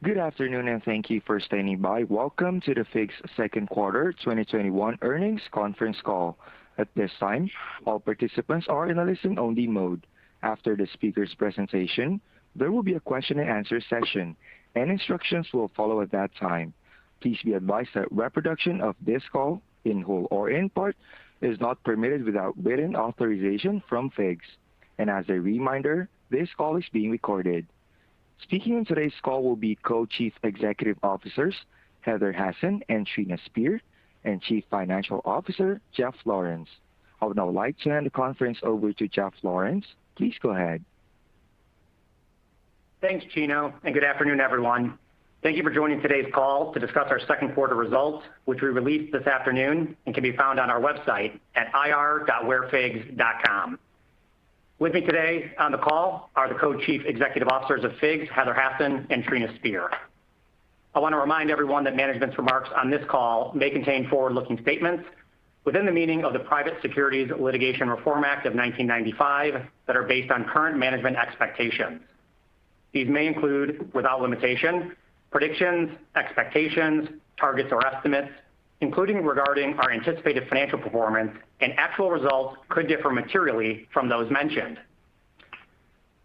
Good afternoon, and thank you for standing by. Welcome to the FIGS second quarter 2021 earnings conference call. At this time, all participants are in a listen-only mode. After the speaker's presentation, there will be a question and answer session, and instructions will follow at that time. Please be advised that reproduction of this call, in whole or in part, is not permitted without written authorization from FIGS. And as a reminder, this call is being recorded. Speaking on today's call will be Co-Chief Executive Officers Heather Hasson and Trina Spear, and Chief Financial Officer Jeff Lawrence. I would now like to hand the conference over to Jeff Lawrence. Please go ahead. Thanks, Chino, and good afternoon, everyone. Thank you for joining today's call to discuss our second quarter results, which we released this afternoon and can be found on our website at ir.wearfigs.com. With me today on the call are the Co-Chief Executive Officers of FIGS, Heather Hasson and Trina Spear. I want to remind everyone that management's remarks on this call may contain forward-looking statements within the meaning of the Private Securities Litigation Reform Act of 1995 that are based on current management expectations. These may include, without limitation, predictions, expectations, targets, or estimates, including regarding our anticipated financial performance, and actual results could differ materially from those mentioned.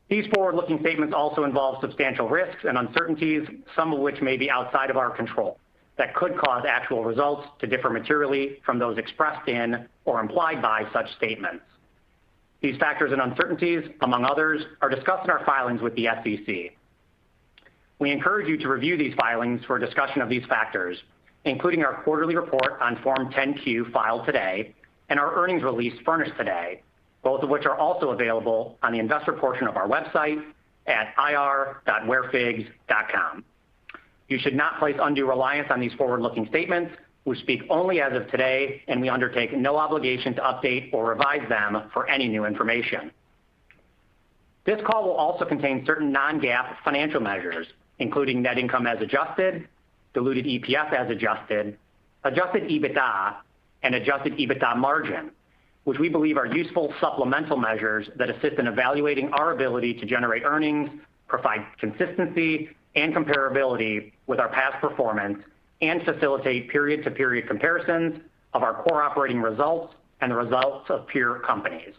These forward-looking statements also involve substantial risks and uncertainties, some of which may be outside of our control, that could cause actual results to differ materially from those expressed in or implied by such statements. These factors and uncertainties, among others, are discussed in our filings with the SEC. We encourage you to review these filings for a discussion of these factors, including our quarterly report on Form 10-Q filed today and our earnings release furnished today, both of which are also available on the investor portion of our website at ir.wearfigs.com. You should not place undue reliance on these forward-looking statements, which speak only as of today, and we undertake no obligation to update or revise them for any new information. This call will also contain certain non-GAAP financial measures, including net income as adjusted, diluted EPS as adjusted, adjusted Ebitda, and adjusted Ebitda margin, which we believe are useful supplemental measures that assist in evaluating our ability to generate earnings, provide consistency and comparability with our past performance, and facilitate period-to-period comparisons of our core operating results and the results of peer companies.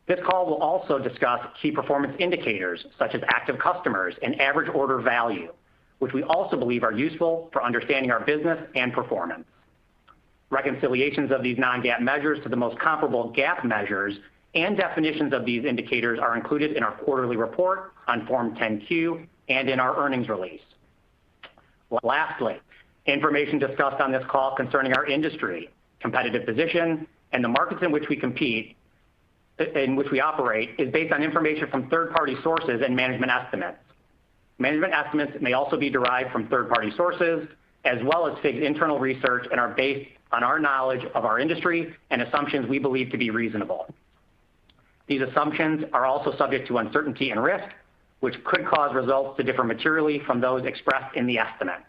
This call will also discuss key performance indicators such as active customers and average order value, which we also believe are useful for understanding our business and performance. Reconciliations of these non-GAAP measures to the most comparable GAAP measures and definitions of these indicators are included in our quarterly report on Form 10-Q and in our earnings release. Lastly, information discussed on this call concerning our industry, competitive position, and the markets in which we compete, in which we operate, is based on information from third-party sources and management estimates. Management estimates may also be derived from third-party sources, as well as FIGS internal research, and are based on our knowledge of our industry and assumptions we believe to be reasonable. These assumptions are also subject to uncertainty and risk, which could cause results to differ materially from those expressed in the estimates.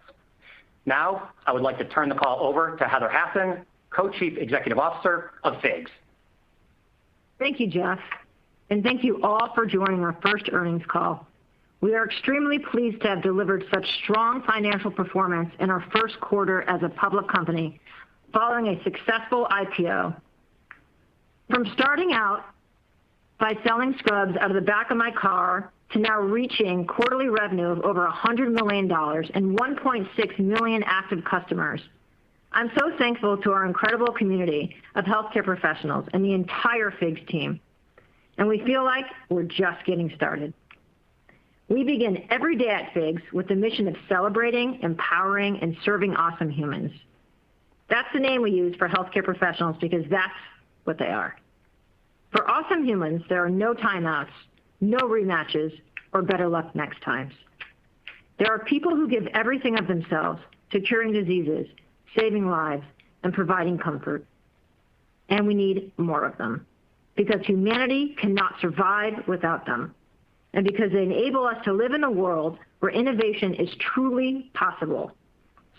Now, I would like to turn the call over to Heather Hasson, Co-Chief Executive Officer of FIGS. Thank you, Jeff, and thank you all for joining our first earnings call. We are extremely pleased to have delivered such strong financial performance in our first quarter as a public company following a successful IPO. From starting out by selling scrubs out of the back of my car to now reaching quarterly revenue of over $100 million and 1.6 million active customers, I'm so thankful to our incredible community of healthcare professionals and the entire FIGS team, and we feel like we're just getting started. We begin every day at FIGS with the mission of celebrating, empowering, and serving awesome humans. That's the name we use for healthcare professionals because that's what they are. For awesome humans, there are no timeouts, no rematches, or better luck next times. There are people who give everything of themselves to curing diseases, saving lives, and providing comfort. And we need more of them because humanity cannot survive without them, and because they enable us to live in a world where innovation is truly possible.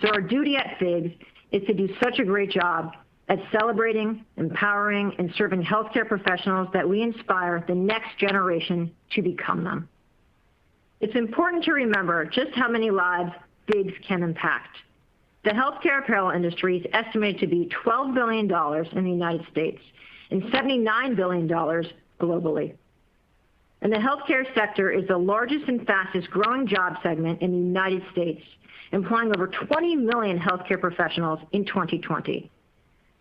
So our duty at FIGS is to do such a great job at celebrating, empowering, and serving healthcare professionals that we inspire the next generation to become them. It's important to remember just how many lives FIGS can impact. The healthcare apparel industry is estimated to be $12 billion in the United States and $79 billion globally. And the healthcare sector is the largest and fastest growing job segment in the United States, employing over 20 million healthcare professionals in 2020.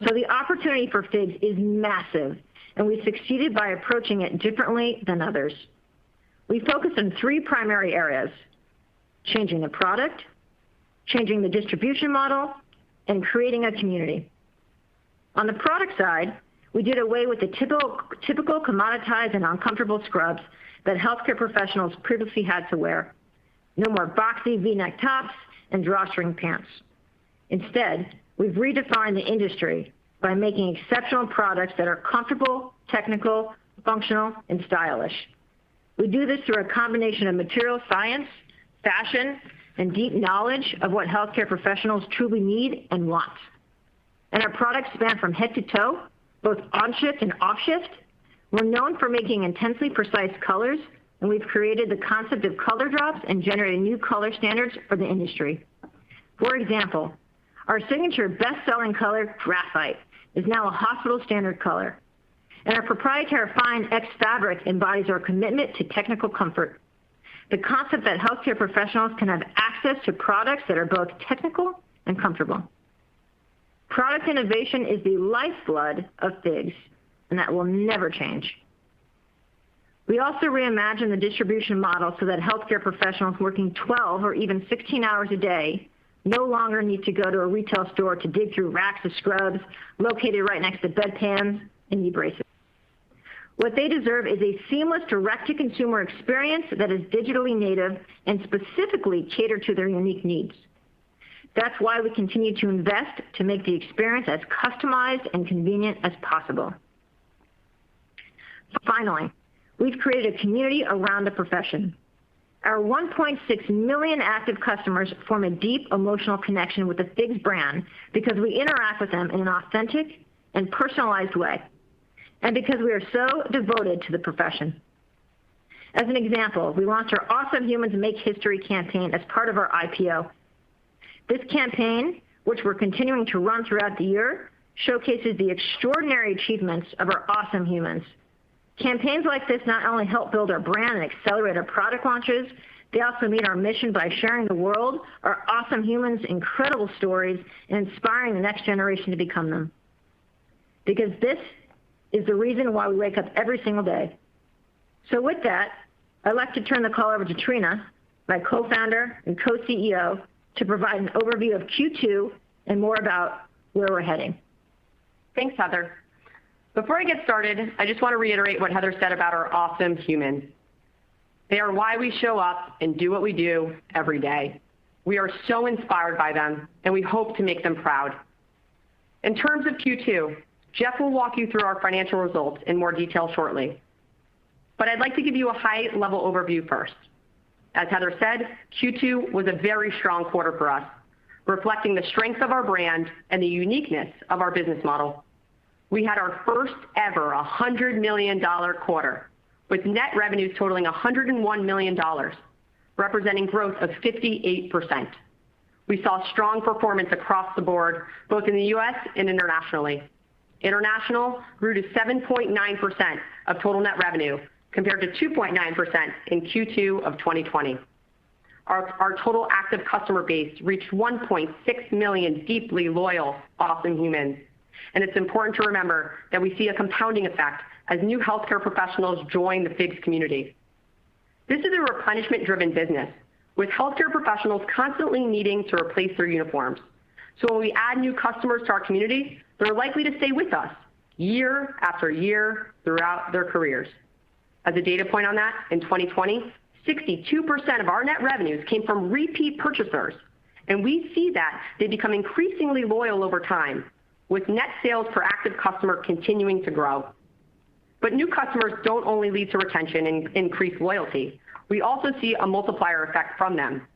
So the opportunity for FIGS is massive, and we've succeeded by approaching it differently than others. We focus on three primary areas: changing the product, changing the distribution model, and creating a community. On the product side, we did away with the typical commoditized and uncomfortable scrubs that healthcare professionals previously had to wear. No more boxy V-neck tops and drawstring pants. Instead, we've redefined the industry by making exceptional products that are comfortable, technical, functional, and stylish. We do this through a combination of material science, fashion, and deep knowledge of what healthcare professionals truly need and want. And our products span from head to toe, both on shift and off shift. We're known for making intensely precise colors, and we've created the concept of color drops and generated new color standards for the industry. For example, our signature best-selling color, graphite, is now a hospital standard color. And our proprietary Fine X fabric embodies our commitment to technical comfort. The concept that healthcare professionals can have access to products that are both technical and comfortable. Product innovation is the lifeblood of FIGS, and that will never change. We also reimagined the distribution model so that healthcare professionals working 12 or even 16 hours a day no longer need to go to a retail store to dig through racks of scrubs located right next to bedpans and knee braces. What they deserve is a seamless direct-to-consumer experience that is digitally native and specifically catered to their unique needs. That's why we continue to invest to make the experience as customized and convenient as possible. Finally, we've created a community around the profession. Our 1.6 million active customers form a deep emotional connection with the FIGS brand because we interact with them in an authentic and personalized way, and because we are so devoted to the profession. As an example, we launched our Awesome Humans Make History campaign as part of our IPO. This campaign, which we're continuing to run throughout the year, showcases the extraordinary achievements of our awesome humans. Campaigns like this not only help build our brand and accelerate our product launches, they also meet our mission by sharing the world our awesome humans' incredible stories and inspiring the next generation to become them. Because this is the reason why we wake up every single day. So with that, I'd like to turn the call over to Trina, my co-founder and co-CEO, to provide an overview of Q2 and more about where we're heading. Thanks, Heather. Before I get started, I just want to reiterate what Heather said about our awesome humans. They are why we show up and do what we do every day. We are so inspired by them, and we hope to make them proud. In terms of Q2, Jeff will walk you through our financial results in more detail shortly. But I'd like to give you a high-level overview first. As Heather said, Q2 was a very strong quarter for us, reflecting the strength of our brand and the uniqueness of our business model. We had our first ever $100 million quarter, with net revenues totaling $101 million, representing growth of 58%. We saw strong performance across the board, both in the US and internationally. International grew to 7.9% of total net revenue, compared to 2.9% in Q2 of 2020. Our total active customer base reached 1.6 million deeply loyal, awesome humans. And it's important to remember that we see a compounding effect as new healthcare professionals join the FIGS community. This is a replenishment-driven business, with healthcare professionals constantly needing to replace their uniforms. So when we add new customers to our community, they're likely to stay with us year after year throughout their careers. As a data point on that, in 2020, 62% of our net revenues came from repeat purchasers, and we see that they become increasingly loyal over time, with net sales per active customer continuing to grow. But new customers don't only lead to retention and increased loyalty. We also see a multiplier effect from them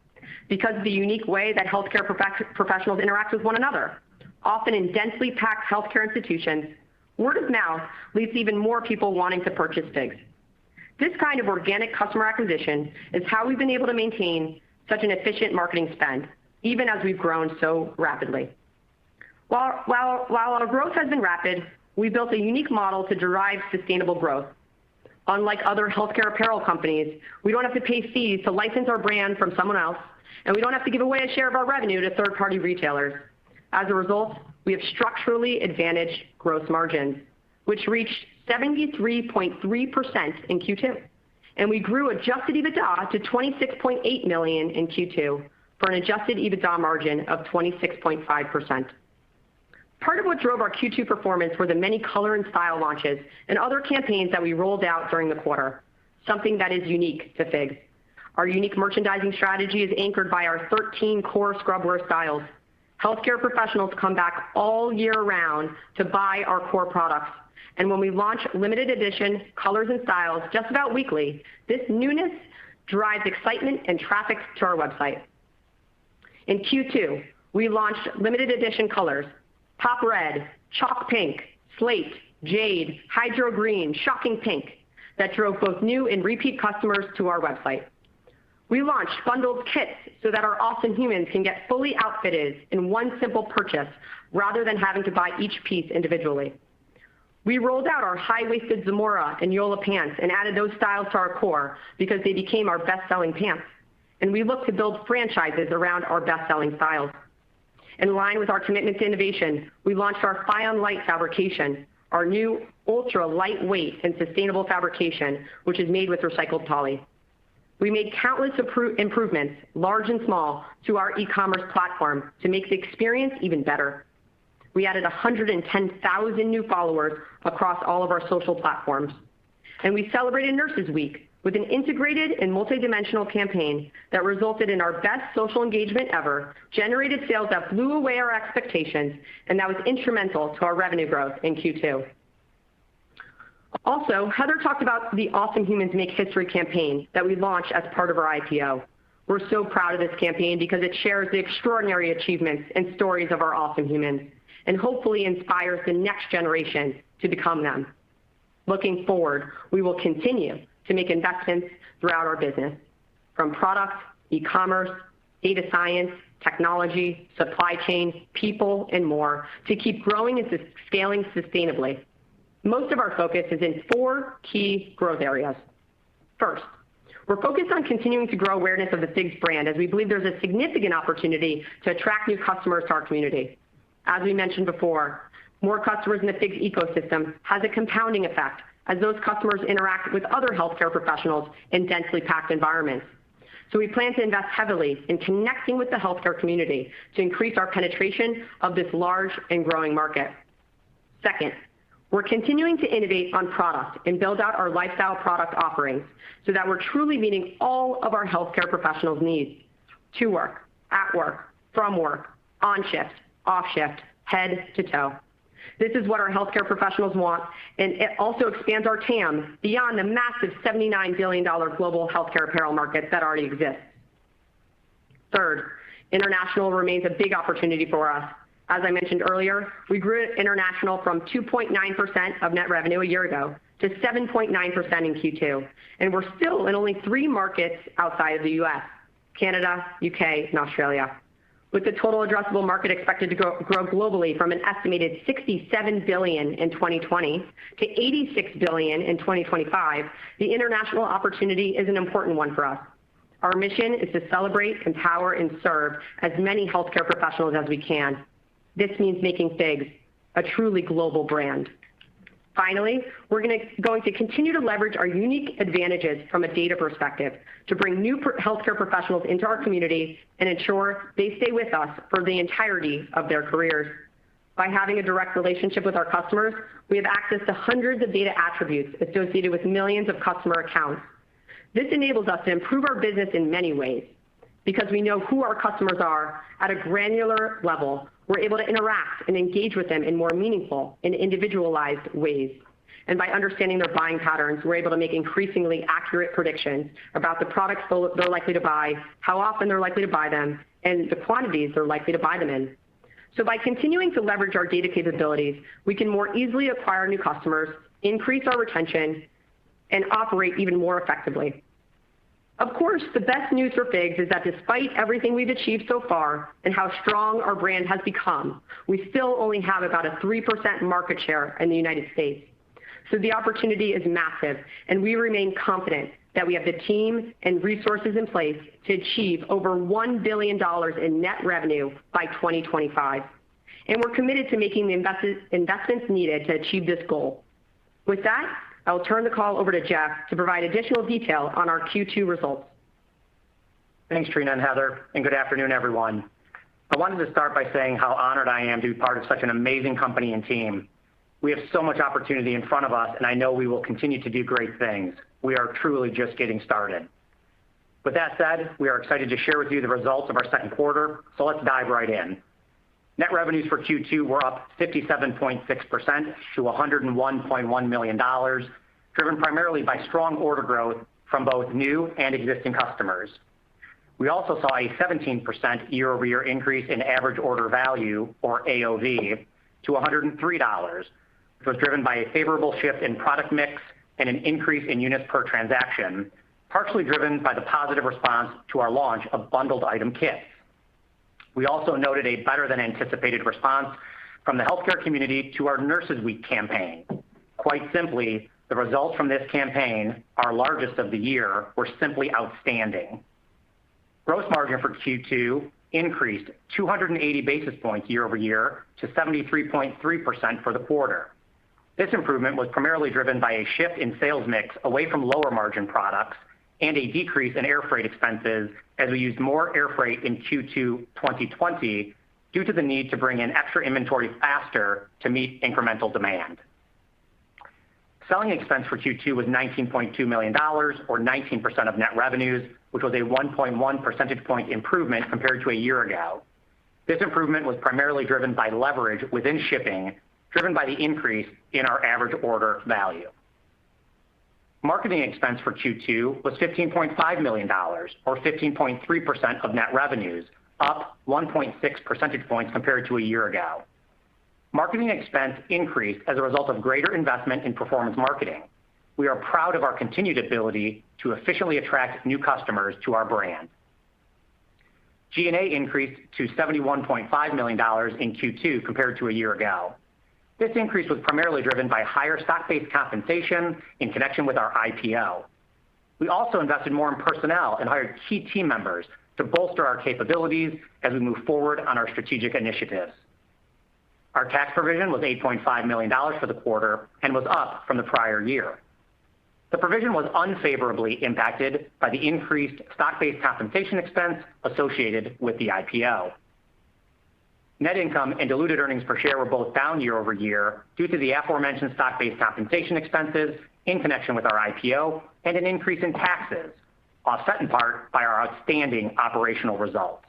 because of the unique way that healthcare professionals interact with one another. Often in densely packed healthcare institutions, word of mouth leads to even more people wanting to purchase FIGS. This kind of organic customer acquisition is how we've been able to maintain such an efficient marketing spend, even as we've grown so rapidly. While our growth has been rapid, we built a unique model to derive sustainable growth. Unlike other healthcare apparel companies, we don't have to pay fees to license our brand from someone else, and we don't have to give away a share of our revenue to third-party retailers. As a result, we have structurally advantaged gross margins, which reached 73.3% in Q2. And we grew adjusted EBITDA to $26.8 million in Q2 for an adjusted EBITDA margin of 26.5%. Part of what drove our Q2 performance were the many color and style launches and other campaigns that we rolled out during the quarter, something that is unique to FIGS. Our unique merchandising strategy is anchored by our 13 core scrubwear styles. Healthcare professionals come back all year round to buy our core products. And when we launch limited edition colors and styles just about weekly, this newness drives excitement and traffic to our website. In Q2, we launched limited edition colors, Pop Red, Chalk Pink, Slate, Jade, Hydro Green, Shocking Pink, that drove both new and repeat customers to our website. We launched bundled kits so that our awesome humans can get fully outfitted in one simple purchase rather than having to buy each piece individually. We rolled out our high-waisted Zamora and Yola pants and added those styles to our core because they became our best-selling pants. And we look to build franchises around our best-selling styles. In line with our commitment to innovation, we launched our Fion Light fabrication, our new ultra lightweight and sustainable fabrication, which is made with recycled poly. We made countless improvements, large and small, to our e-commerce platform to make the experience even better. We added 110,000 new followers across all of our social platforms. And we celebrated Nurses Week with an integrated and multidimensional campaign that resulted in our best social engagement ever, generated sales that blew away our expectations, and that was instrumental to our revenue growth in Q2. Also, Heather talked about the Awesome Humans Make History campaign that we launched as part of our IPO. We're so proud of this campaign because it shares the extraordinary achievements and stories of our awesome humans and hopefully inspires the next generation to become them. Looking forward, we will continue to make investments throughout our business, from product, e-commerce, data science, technology, supply chain, people, and more, to keep growing and scaling sustainably. Most of our focus is in 4 key growth areas. First, we're focused on continuing to grow awareness of the FIGS brand as we believe there's a significant opportunity to attract new customers to our community. As we mentioned before, more customers in the FIGS ecosystem has a compounding effect as those customers interact with other healthcare professionals in densely packed environments. So we plan to invest heavily in connecting with the healthcare community to increase our penetration of this large and growing market. Second, we're continuing to innovate on product and build out our lifestyle product offerings so that we're truly meeting all of our healthcare professionals' needs: to work, at work, from work, on shift, off shift, head to toe. This is what our healthcare professionals want, and it also expands our TAM beyond the massive $79 billion global healthcare apparel market that already exists. Third, international remains a big opportunity for us. As I mentioned earlier, we grew international from 2.9% of net revenue a year ago to 7.9% in Q2, and we're still in only 3 markets outside of the US, Canada, UK, and Australia. With the total addressable market expected to grow globally from an estimated $67 billion in 2020 to $86 billion in 2025, the international opportunity is an important one for us. Our mission is to celebrate, empower, and serve as many healthcare professionals as we can. This means making FIGS a truly global brand. Finally, we're going to continue to leverage our unique advantages from a data perspective to bring new healthcare professionals into our community and ensure they stay with us for the entirety of their careers. By having a direct relationship with our customers, we have access to hundreds of data attributes associated with millions of customer accounts. This enables us to improve our business in many ways. Because we know who our customers are at a granular level, we're able to interact and engage with them in more meaningful and individualized ways. And by understanding their buying patterns, we're able to make increasingly accurate predictions about the products they're likely to buy, how often they're likely to buy them, and the quantities they're likely to buy them in. So by continuing to leverage our data capabilities, we can more easily acquire new customers, increase our retention, and operate even more effectively. Of course, the best news for FIGS is that despite everything we've achieved so far and how strong our brand has become, we still only have about a 3% market share in the United States. So the opportunity is massive, and we remain confident that we have the team and resources in place to achieve over $1 billion in net revenue by 2025. And we're committed to making the investments needed to achieve this goal. With that, I will turn the call over to Jeff to provide additional detail on our Q2 results. Thanks, Trina and Heather, and good afternoon, everyone. I wanted to start by saying how honored I am to be part of such an amazing company and team. We have so much opportunity in front of us, and I know we will continue to do great things. We are truly just getting started. With that said, we are excited to share with you the results of our second quarter, so let's dive right in. Net revenues for Q2 were up 57.6% to $101.1 million, driven primarily by strong order growth from both new and existing customers. We also saw a 17% year-over-year increase in average order value, or AOV, to $103, which was driven by a favorable shift in product mix and an increase in units per transaction, partially driven by the positive response to our launch of bundled item kits. We also noted a better than anticipated response from the healthcare community to our Nurses Week campaign. Quite simply, the results from this campaign, our largest of the year, were simply outstanding. Gross margin for Q2 increased 280 basis points year over year to 73.3% for the quarter. This improvement was primarily driven by a shift in sales mix away from lower margin products and a decrease in air freight expenses as we used more air freight in Q2 2020 due to the need to bring in extra inventory faster to meet incremental demand. Selling expense for Q2 was $19.2 million, or 19% of net revenues, which was a 1.1 percentage point improvement compared to a year ago. This improvement was primarily driven by leverage within shipping, driven by the increase in our average order value. Marketing expense for Q2 was $15.5 million, or 15.3% of net revenues, up 1.6 percentage points compared to a year ago. Marketing expense increased as a result of greater investment in performance marketing. We are proud of our continued ability to efficiently attract new customers to our brand. G&A increased to $71.5 million in Q2 compared to a year ago. This increase was primarily driven by higher stock-based compensation in connection with our IPO. We also invested more in personnel and hired key team members to bolster our capabilities as we move forward on our strategic initiatives. Our tax provision was $8.5 million for the quarter and was up from the prior year. The provision was unfavorably impacted by the increased stock-based compensation expense associated with the IPO. Net income and diluted earnings per share were both down year over year due to the aforementioned stock-based compensation expenses in connection with our IPO and an increase in taxes, offset in part by our outstanding operational results.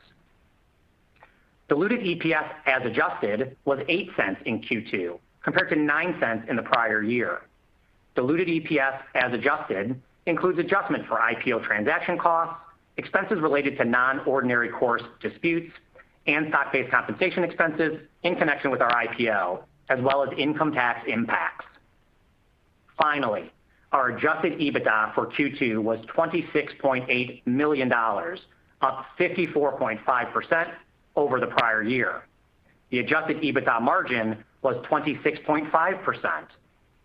Diluted EPS as adjusted was 8 cents in Q2, compared to 9 cents in the prior year. Diluted EPS as adjusted includes adjustment for IPO transaction costs, expenses related to non-ordinary course disputes, and stock-based compensation expenses in connection with our IPO, as well as income tax impacts. Finally, our adjusted Ebitda for Q2 was $26.8 million, up 54.5% over the prior year. The adjusted Ebitda margin was 26.5%.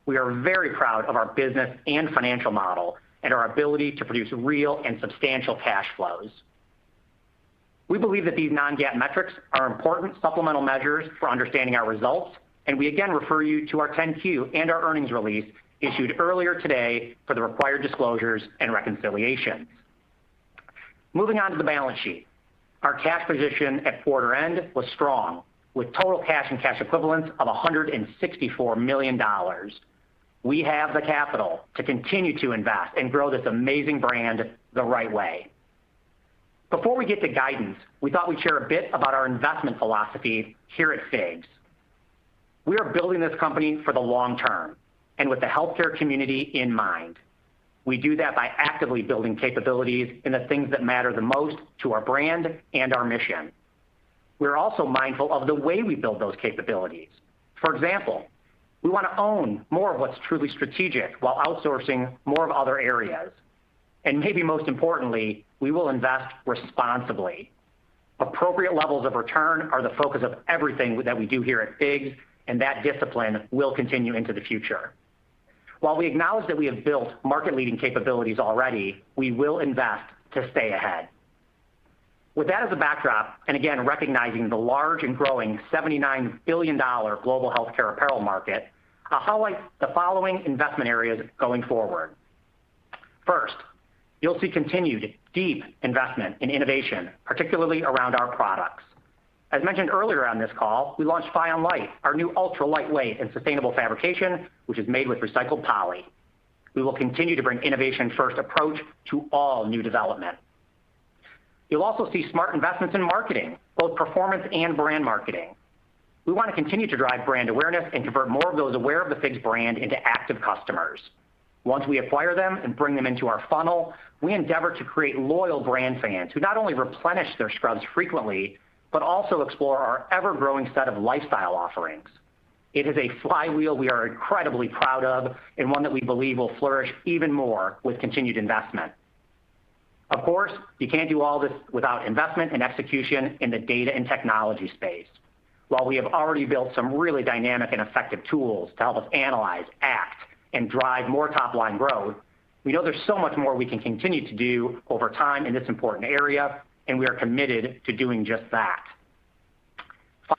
We are very proud of our business and financial model and our ability to produce real and substantial cash flows. We believe that these non-GAAP metrics are important supplemental measures for understanding our results, and we again refer you to our 10-Q and our earnings release issued earlier today for the required disclosures and reconciliations. Moving on to the balance sheet. Our cash position at quarter end was strong, with total cash and cash equivalents of $164 million. We have the capital to continue to invest and grow this amazing brand the right way. Before we get to guidance, we thought we'd share a bit about our investment philosophy here at FIGS. We are building this company for the long term and with the healthcare community in mind. We do that by actively building capabilities in the things that matter the most to our brand and our mission. We're also mindful of the way we build those capabilities. For example, We want to own more of what's truly strategic while outsourcing more of other areas. And maybe most importantly, we will invest responsibly. Appropriate levels of return are the focus of everything that we do here at FIGS, and that discipline will continue into the future. While we acknowledge that we have built market-leading capabilities already, we will invest to stay ahead. With that as a backdrop, and again recognizing the large and growing $79 billion global healthcare apparel market, I'll highlight the following investment areas going forward. First, you'll see continued deep investment in innovation, particularly around our products. As mentioned earlier on this call, we launched FION Light, our new ultra-lightweight and sustainable fabrication, which is made with recycled poly. We will continue to bring innovation-first approach to all new development. You'll also see smart investments in marketing, both performance and brand marketing. We want to continue to drive brand awareness and convert more of those aware of the FIGS brand into active customers. Once we acquire them and bring them into our funnel, we endeavor to create loyal brand fans who not only replenish their scrubs frequently, but also explore our ever-growing set of lifestyle offerings. It is a flywheel we are incredibly proud of and one that we believe will flourish even more with continued investment. Of course, you can't do all this without investment and execution in the data and technology space. While we have already built some really dynamic and effective tools to help us analyze, act, and drive more top-line growth, we know there's so much more we can continue to do over time in this important area, and we are committed to doing just that.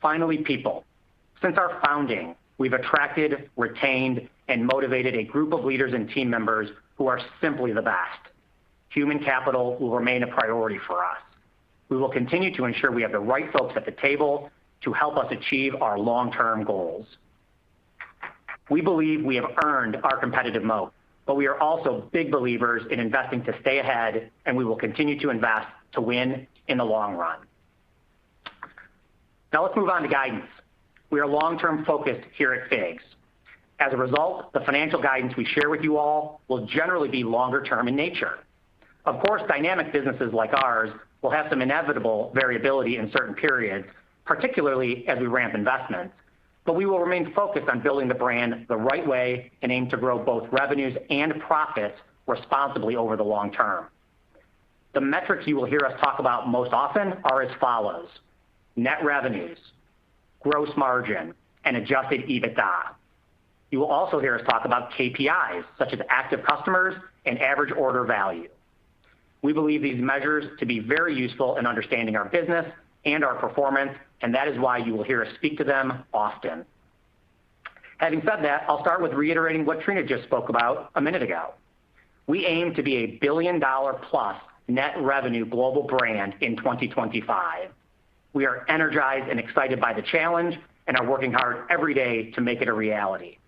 Finally, people. Since our founding, we've attracted, retained, and motivated a group of leaders and team members who are simply the best. Human capital will remain a priority for us. We will continue to ensure we have the right folks at the table to help us achieve our long-term goals. We believe we have earned our competitive moat, but we are also big believers in investing to stay ahead, and we will continue to invest to win in the long run. Now let's move on to guidance. We are long-term focused here at FIGS. As a result, the financial guidance we share with you all will generally be longer term in nature. Of course, dynamic businesses like ours will have some inevitable variability in certain periods, particularly as we ramp investments, but we will remain focused on building the brand the right way and aim to grow both revenues and profits responsibly over the long term. The metrics you will hear us talk about most often are as follows: net revenues, gross margin, and adjusted Ebitda. You will also hear us talk about KPIs such as active customers and average order value. We believe these measures to be very useful in understanding our business and our performance, and that is why you will hear us speak to them often. Having said that, I'll start with reiterating what Trina just spoke about a minute ago. We aim to be a billion-dollar-plus net revenue global brand in 2025. We are energized and excited by the challenge and are working hard every day to make it a reality.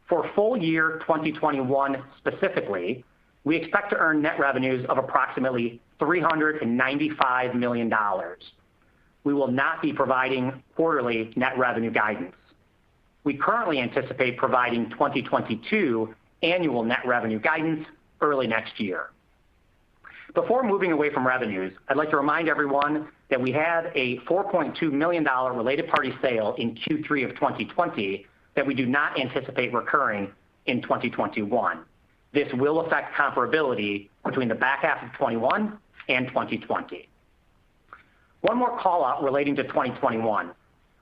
For full year 2021 specifically, we expect to earn net revenues of approximately $395 million. We will not be providing quarterly net revenue guidance. We currently anticipate providing 2022 annual net revenue guidance early next year. Before moving away from revenues, I'd like to remind everyone that we had a $4.2 million related party sale in Q3 of 2020 that we do not anticipate recurring in 2021. This will affect comparability between the back half of 2021 and 2020. One more call out relating to 2021.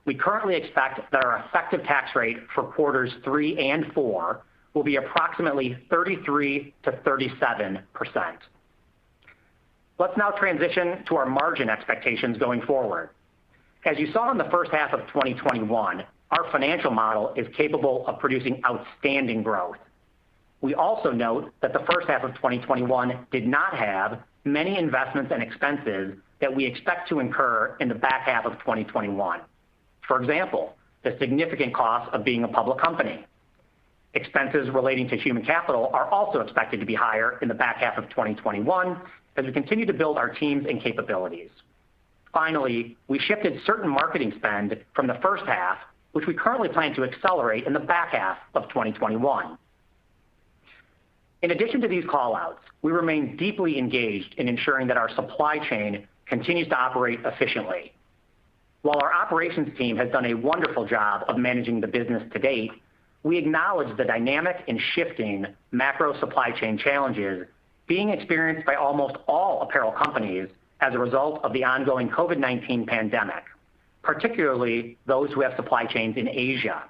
We currently expect that our effective tax rate for quarters 3 and 4 will be approximately 33 to 37%. Let's now transition to our margin expectations going forward. As you saw in the first half of 2021, our financial model is capable of producing outstanding growth. We also note that the first half of 2021 did not have many investments and expenses that we expect to incur in the back half of 2021. For example, the significant cost of being a public company. Expenses relating to human capital are also expected to be higher in the back half of 2021 as we continue to build our teams and capabilities. Finally, we shifted certain marketing spend from the first half, which we currently plan to accelerate in the back half of 2021. In addition to these call-outs, we remain deeply engaged in ensuring that our supply chain continues to operate efficiently. While our operations team has done a wonderful job of managing the business to date, we acknowledge the dynamic and shifting macro supply chain challenges being experienced by almost all apparel companies as a result of the ongoing COVID-19 pandemic, particularly those who have supply chains in Asia.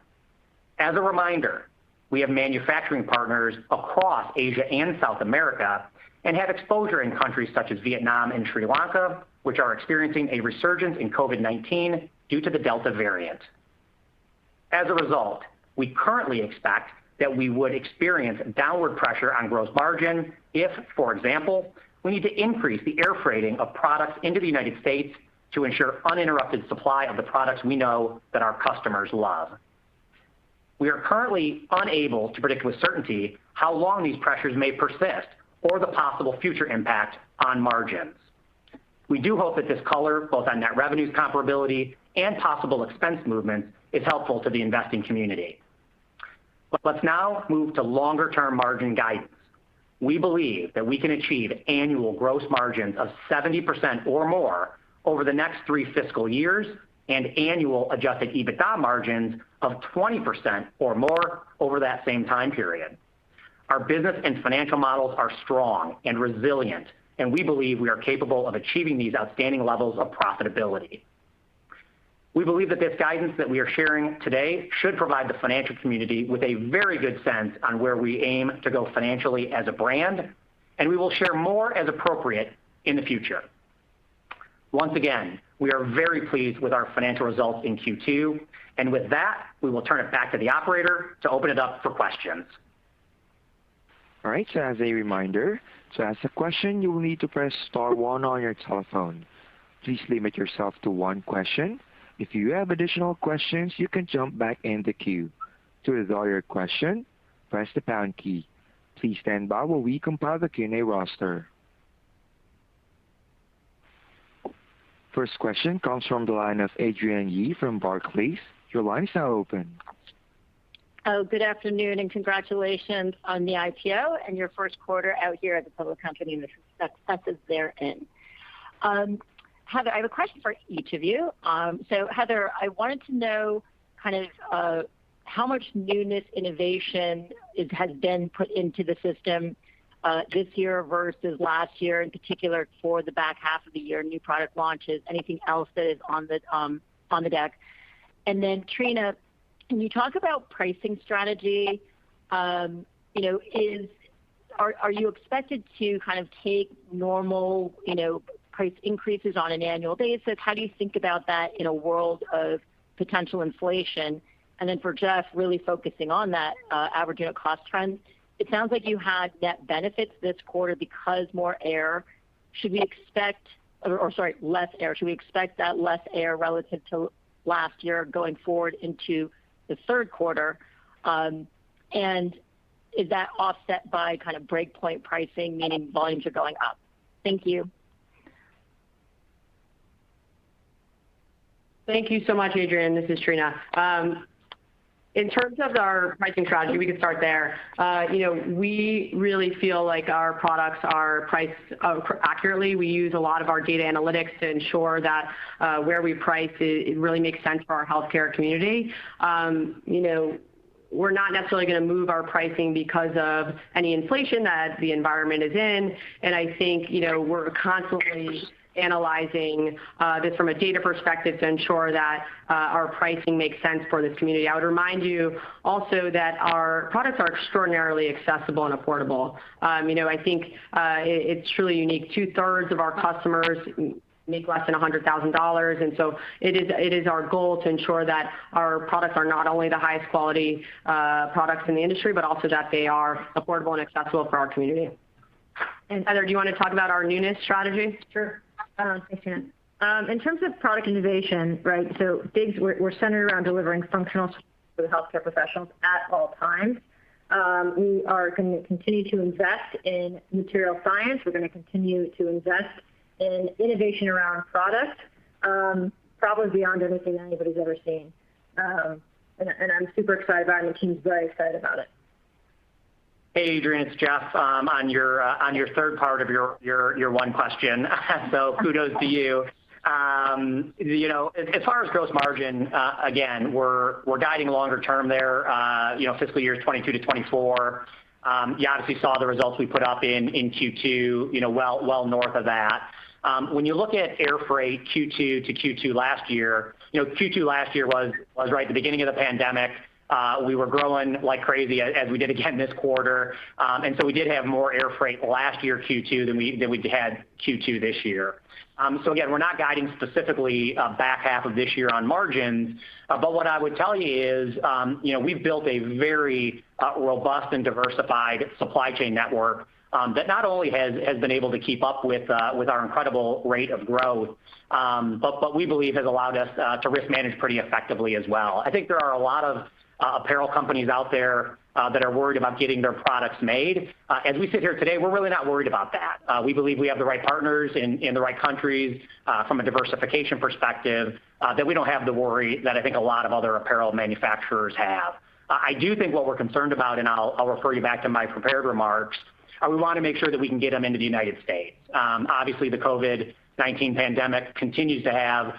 As a reminder, we have manufacturing partners across Asia and South America and have exposure in countries such as Vietnam and Sri Lanka, which are experiencing a resurgence in COVID-19 due to the Delta variant. As a result, we currently expect that we would experience downward pressure on gross margin if, for example, we need to increase the air freighting of products into the United States to ensure uninterrupted supply of the products we know that our customers love. We are currently unable to predict with certainty how long these pressures may persist or the possible future impact on margins. We do hope that this color, both on net revenues comparability and possible expense movements, is helpful to the investing community. Let's now move to longer-term margin guidance. We believe that we can achieve annual gross margins of 70% or more over the next 3 fiscal years and annual adjusted EBITDA margins of 20% or more over that same time period. Our business and financial models are strong and resilient, and we believe we are capable of achieving these outstanding levels of profitability. We believe that this guidance that we are sharing today should provide the financial community with a very good sense on where we aim to go financially as a brand, and we will share more as appropriate in the future. Once again, we are very pleased with our financial results in Q2, and with that, we will turn it back to the operator to open it up for questions. All right, so as a reminder, to ask a question, you will need to press star 1 on your telephone. Please limit yourself to 1 question. If you have additional questions, you can jump back in the queue. To withdraw your question, press the pound key. Please stand by while we compile the Q&A roster. First question comes from the line of Adrienne Yih from Barclays. Your line is now open. Oh, good afternoon and congratulations on the IPO and your first quarter out here as a public company and the successes therein. Heather, I have a question for each of you. So Heather, I wanted to know kind of how much newness innovation has been put into the system this year versus last year, in particular for the back half of the year, new product launches, anything else that is on the deck. And then Trina, can you talk about pricing strategy? Are you expected to kind of take normal, price increases on an annual basis? How do you think about that in a world of potential inflation? And then for Jeff, really focusing on that average unit cost trend, it sounds like you had net benefits this quarter because more air. Should we expect, less air? Should we expect that less air relative to last year going forward into the third quarter? And is that offset by kind of breakpoint pricing, meaning volumes are going up? Thank you. Thank you so much, Adrienne. This is Trina. In terms of our pricing strategy, we can start there. We really feel like our products are priced accurately. We use a lot of our data analytics to ensure that where we price, it really makes sense for our healthcare community. We're not necessarily going to move our pricing because of any inflation that the environment is in. And I think, we're constantly analyzing this from a data perspective to ensure that our pricing makes sense for this community. I would remind you also that our products are extraordinarily accessible and affordable. I think it's truly unique. 2/3 of our customers make less than $100,000, and so it is our goal to ensure that our products are not only the highest quality products in the industry, but also that they are affordable and accessible for our community. And Heather, do you want to talk about our newness strategy? Sure. Thanks, Trina. In terms of product innovation, right? So FIGS, we're centered around delivering functional for the healthcare professionals at all times. We are going to continue to invest in material science. We're going to continue to invest in innovation around product, probably beyond anything anybody's ever seen. And I'm super excited about it, and the team's very excited about it. Hey, Adrienne, it's Jeff. On your third part of your one question, so kudos to you. As far as gross margin, again, we're guiding longer term there, fiscal years 22 to 24. You obviously saw the results we put up in Q2, well north of that. When you look at air freight Q2 to Q2 last year, Q2 last year was right at the beginning of the pandemic. We were growing like crazy as we did again this quarter. And so we did have more air freight last year Q2 than we had Q2 this year. So again, we're not guiding specifically back half of this year on margins, but what I would tell you is, we've built a very robust and diversified supply chain network that not only has been able to keep up with our incredible rate of growth, but we believe has allowed us to risk manage pretty effectively as well. I think there are a lot of apparel companies out there that are worried about getting their products made. As we sit here today, we're really not worried about that. We believe we have the right partners in the right countries from a diversification perspective, that we don't have the worry that I think a lot of other apparel manufacturers have. I do think what we're concerned about, and I'll refer you back to my prepared remarks, we want to make sure that we can get them into the United States. Obviously, the COVID-19 pandemic continues to have,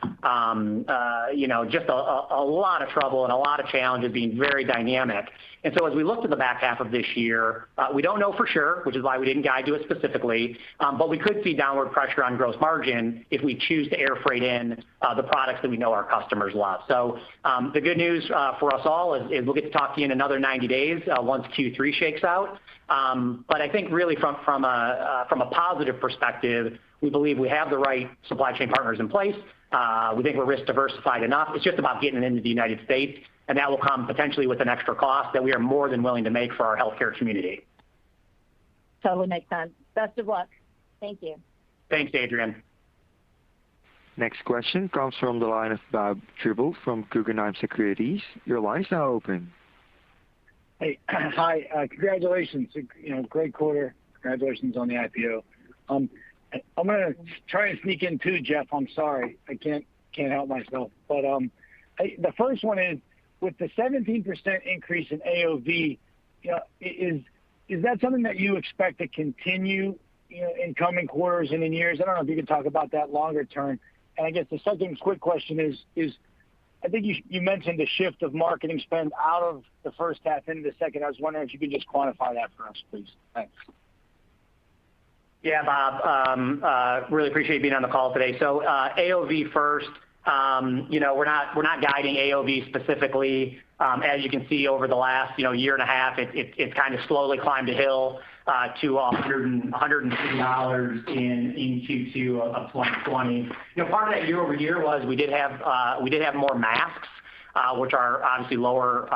just a lot of trouble and a lot of challenges, being very dynamic. And so as we look to the back half of this year, we don't know for sure, which is why we didn't guide to it specifically, but we could see downward pressure on gross margin if we choose to air freight in the products that we know our customers love. So the good news for us all is we'll get to talk to you in another 90 days once Q3 shakes out. But I think really from a positive perspective, we believe we have the right supply chain partners in place. We think we're risk diversified enough. It's just about getting it into the United States, and that will come potentially with an extra cost that we are more than willing to make for our healthcare community. Totally makes sense. Best of luck. Thank you. Thanks, Adrienne. Next question comes from the line of Bob Drbul from Guggenheim Securities. Your line is now open. Hey, hi. Congratulations. Great quarter. Congratulations on the IPO. I'm going to try and sneak in two, Jeff. I'm sorry. I can't help myself. But the first one is, with the 17% increase in AOV, is that something that you expect to continue in coming quarters and in years? I don't know if you can talk about that longer term. And I guess the second quick question is I think you mentioned the shift of marketing spend out of the first half into the second. I was wondering if you could just quantify that for us, please. Thanks. Yeah, Bob. Really appreciate you being on the call today. So AOV first. We're not guiding AOV specifically. As you can see, over the last year and a half, it's kind of slowly climbed a hill to $150 in Q2 of 2020. Part of that year over year was we did have more masks, which are obviously lower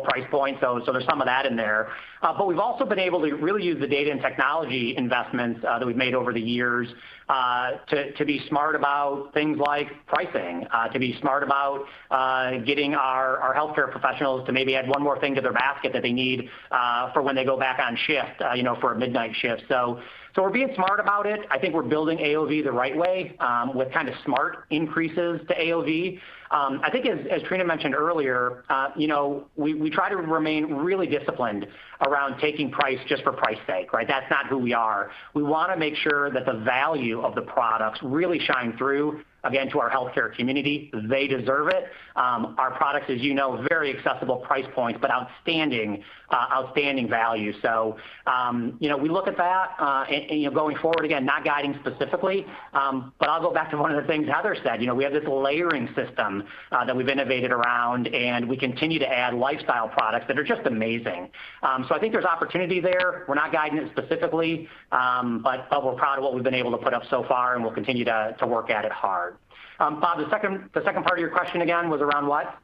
price points. So there's some of that in there. But we've also been able to really use the data and technology investments that we've made over the years to be smart about things like pricing, to be smart about getting our healthcare professionals to maybe add one more thing to their basket that they need for when they go back on shift, for a midnight shift. So we're being smart about it. I think we're building AOV the right way with kind of smart increases to AOV. I think as Trina mentioned earlier, we try to remain really disciplined around taking price just for price sake, right? That's not who we are. We want to make sure that the value of the products really shine through, again, to our healthcare community. They deserve it. Our products, as you know, very accessible price points, but outstanding value. So, we look at that, and going forward, again, not guiding specifically, but I'll go back to one of the things Heather said. We have this layering system that we've innovated around, and we continue to add lifestyle products that are just amazing. So I think there's opportunity there. We're not guiding it specifically, but we're proud of what we've been able to put up so far, and we'll continue to work at it hard. Bob, the second part of your question again was around what?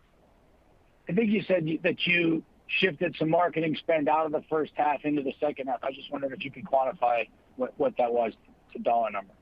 I think you said that you shifted some marketing spend out of the first half into the second half. I just wondered if you could quantify what that was to dollar number.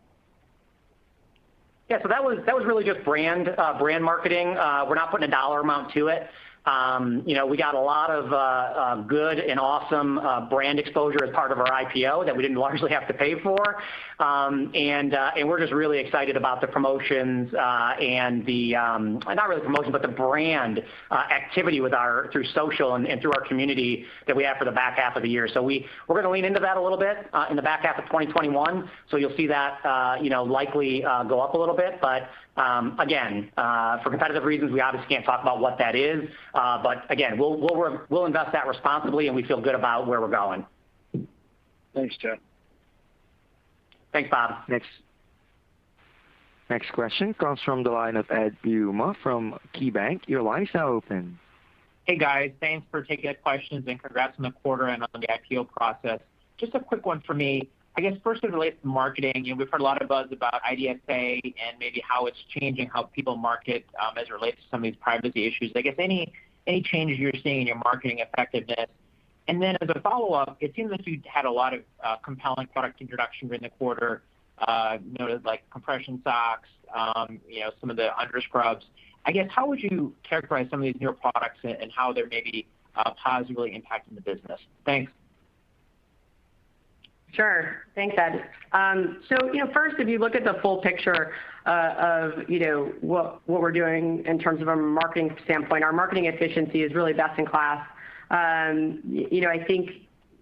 Yeah, so that was really just brand marketing. We're not putting a dollar amount to it. We got a lot of good and awesome brand exposure as part of our IPO that we didn't largely have to pay for. And we're just really excited about the promotions and the, not really promotion, but the brand activity through social and through our community that we have for the back half of the year. So we're going to lean into that a little bit in the back half of 2021. So you'll see that, likely go up a little bit. But again, for competitive reasons, we obviously can't talk about what that is. But again, we'll invest that responsibly, and we feel good about where we're going. Thanks, Jeff. Thanks, Bob. Next question comes from the line of Ed Yruma from KeyBanc. Your line is now open. Hey guys, thanks for taking the questions and congrats on the quarter and on the IPO process. Just a quick one for me. I guess first it relates to marketing. We've heard a lot of buzz about IDFA and maybe how it's changing how people market as it relates to some of these privacy issues. I guess any changes you're seeing in your marketing effectiveness. And then as a follow-up, it seems like you had a lot of compelling product introduction during the quarter, noted like compression socks, some of the underscrubs. I guess how would you characterize some of these newer products and how they're maybe positively impacting the business? Thanks. Sure. Thanks, Ed. First, if you look at the full picture of, what we're doing in terms of a marketing standpoint, our marketing efficiency is really best in class. I think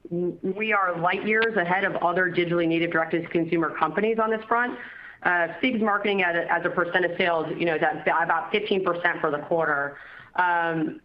we are light years ahead of other digitally native direct-to-consumer companies on this front. FIGS marketing as a percent of sales, is at about 15% for the quarter. And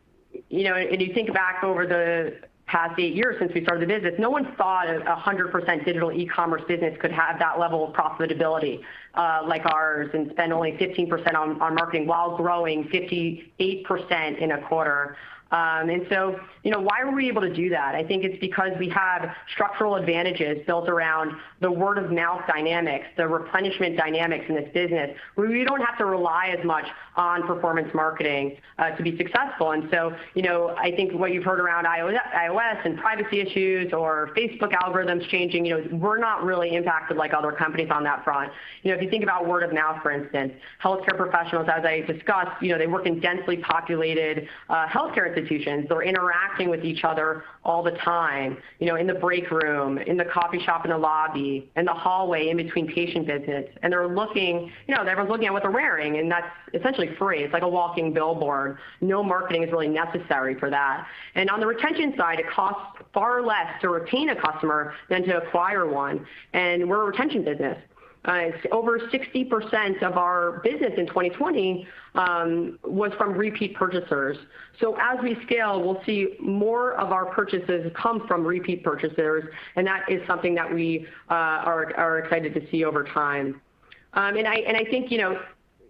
you think back over the past 8 years since we started the business, no one thought a 100% digital e-commerce business could have that level of profitability like ours and spend only 15% on marketing while growing 58% in a quarter. Why were we able to do that? I think it's because we have structural advantages built around the word of mouth dynamics, the replenishment dynamics in this business, where we don't have to rely as much on performance marketing to be successful. I think what you've heard around iOS and privacy issues or Facebook algorithms changing, we're not really impacted like other companies on that front. If you think about word of mouth, for instance, healthcare professionals, as I discussed, they work in densely populated healthcare institutions. They're interacting with each other all the time, in the break room, in the coffee shop, in the lobby, in the hallway, in between patient visits. And they're looking, everyone's looking at what they're wearing, and that's essentially free. It's like a walking billboard. No marketing is really necessary for that. And on the retention side, it costs far less to retain a customer than to acquire one. And we're a retention business. It's over 60% of our business in 2020 was from repeat purchasers. So as we scale, we'll see more of our purchases come from repeat purchasers, and that is something that we are excited to see over time. And I think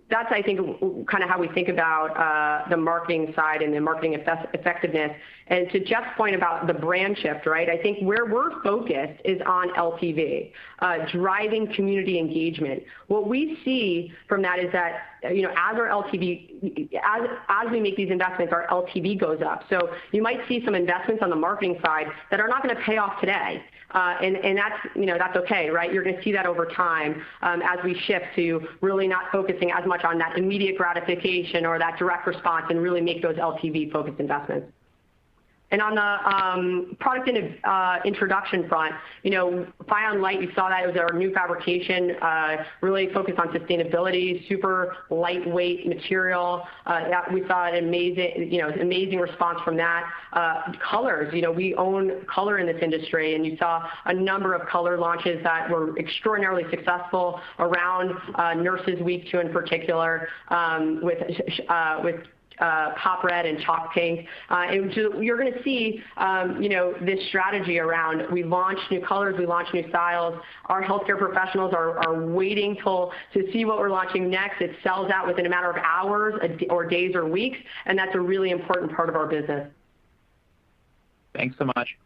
that's kind of how we think about the marketing side and the marketing effectiveness. And to Jeff's point about the brand shift, right? I think where we're focused is on LTV, driving community engagement. What we see from that is that as our LTV, as we make these investments, our LTV goes up. So you might see some investments on the marketing side that are not going to pay off today. And that's okay, right? You're going to see that over time as we shift to really not focusing as much on that immediate gratification or that direct response and really make those LTV-focused investments. And on the product introduction front, Fion Light, you saw that it was our new fabrication, really focused on sustainability, super lightweight material. That we saw an amazing response from that. Colors, we own color in this industry, and you saw a number of color launches that were extraordinarily successful around Nurses Week 2 in particular, with pop red and chalk pink. You're going to see, this strategy around we launch new colors, we launch new styles. Our healthcare professionals are waiting to see what we're launching next. It sells out within a matter of hours or days or weeks, and that's a really important part of our business. Thanks so much.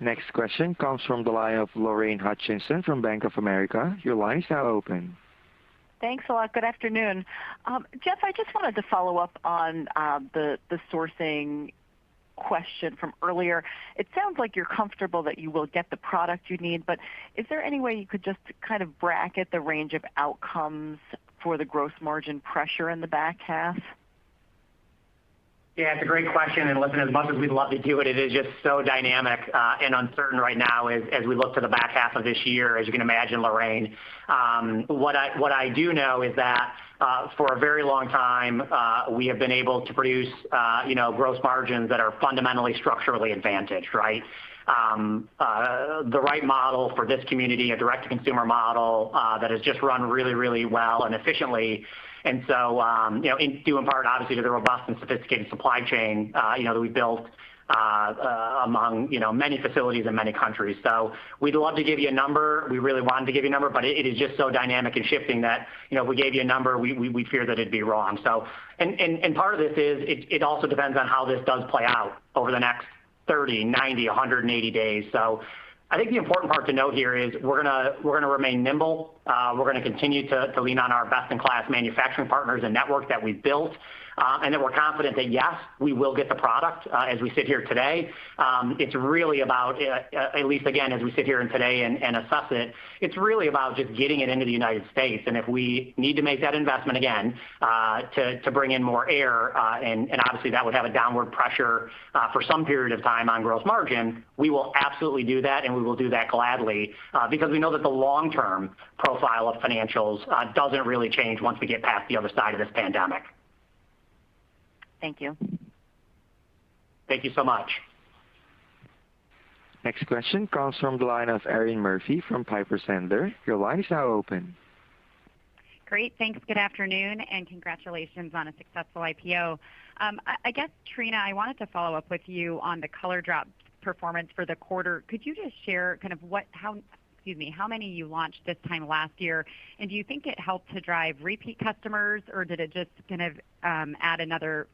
Next question comes from the line of Lorraine Hutchinson from Bank of America. Your line is now open. Thanks a lot. Good afternoon. Jeff, I just wanted to follow up on the sourcing question from earlier. It sounds like you're comfortable that you will get the product you need, but is there any way you could just kind of bracket the range of outcomes for the gross margin pressure in the back half? Yeah, it's a great question. And listen, as much as we'd love to do it, it is just so dynamic and uncertain right now as we look to the back half of this year, as you can imagine, Lorraine. What I do know is that for a very long time, we have been able to produce, gross margins that are fundamentally structurally advantaged, right? The right model for this community, a direct-to-consumer model that has just run really, really well and efficiently. And so, in due in part, obviously, to the robust and sophisticated supply chain, that we built among, many facilities in many countries. So we'd love to give you a number. We really wanted to give you a number, but it is just so dynamic and shifting that, if we gave you a number, we fear that it'd be wrong. So, and part of this is it also depends on how this does play out over the next 30, 90, 180 days. So I think the important part to note here is we're gonna remain nimble. We're gonna continue to lean on our best-in-class manufacturing partners and network that we've built, and that we're confident that yes, we will get the product as we sit here today. It's really about, at least again as we sit here today and assess it, it's really about just getting it into the United States. And if we need to make that investment again to bring in more air, and obviously that would have a downward pressure for some period of time on gross margin, we will absolutely do that, and we will do that gladly because we know that the long-term profile of financials doesn't really change once we get past the other side of this pandemic. Thank you. Thank you so much. Next question comes from the line of Erin Murphy from Piper Sandler. Your line is now open. Great. Thanks. Good afternoon, and congratulations on a successful IPO. I guess, Trina, I wanted to follow up with you on the color drop performance for the quarter. Could you just share kind of how many you launched this time last year, and do you think it helped to drive repeat customers, or did it just kind of add another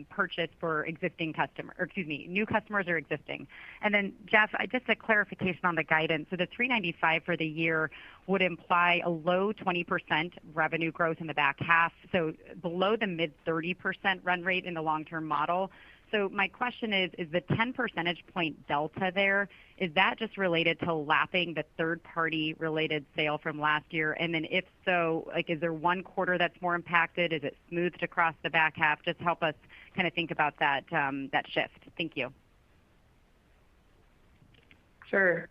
purchase for new customers or existing? And then Jeff, just a clarification on the guidance. So the $395 for the year would imply a low 20% revenue growth in the back half, so below the mid 30% run rate in the long-term model. So my question is the 10 percentage point delta there, is that just related to lapping the third-party related sale from last year? And then if so, is there one quarter that's more impacted? Is it smoothed across the back half? Just help us kind of think about that shift. Thank you. Sure.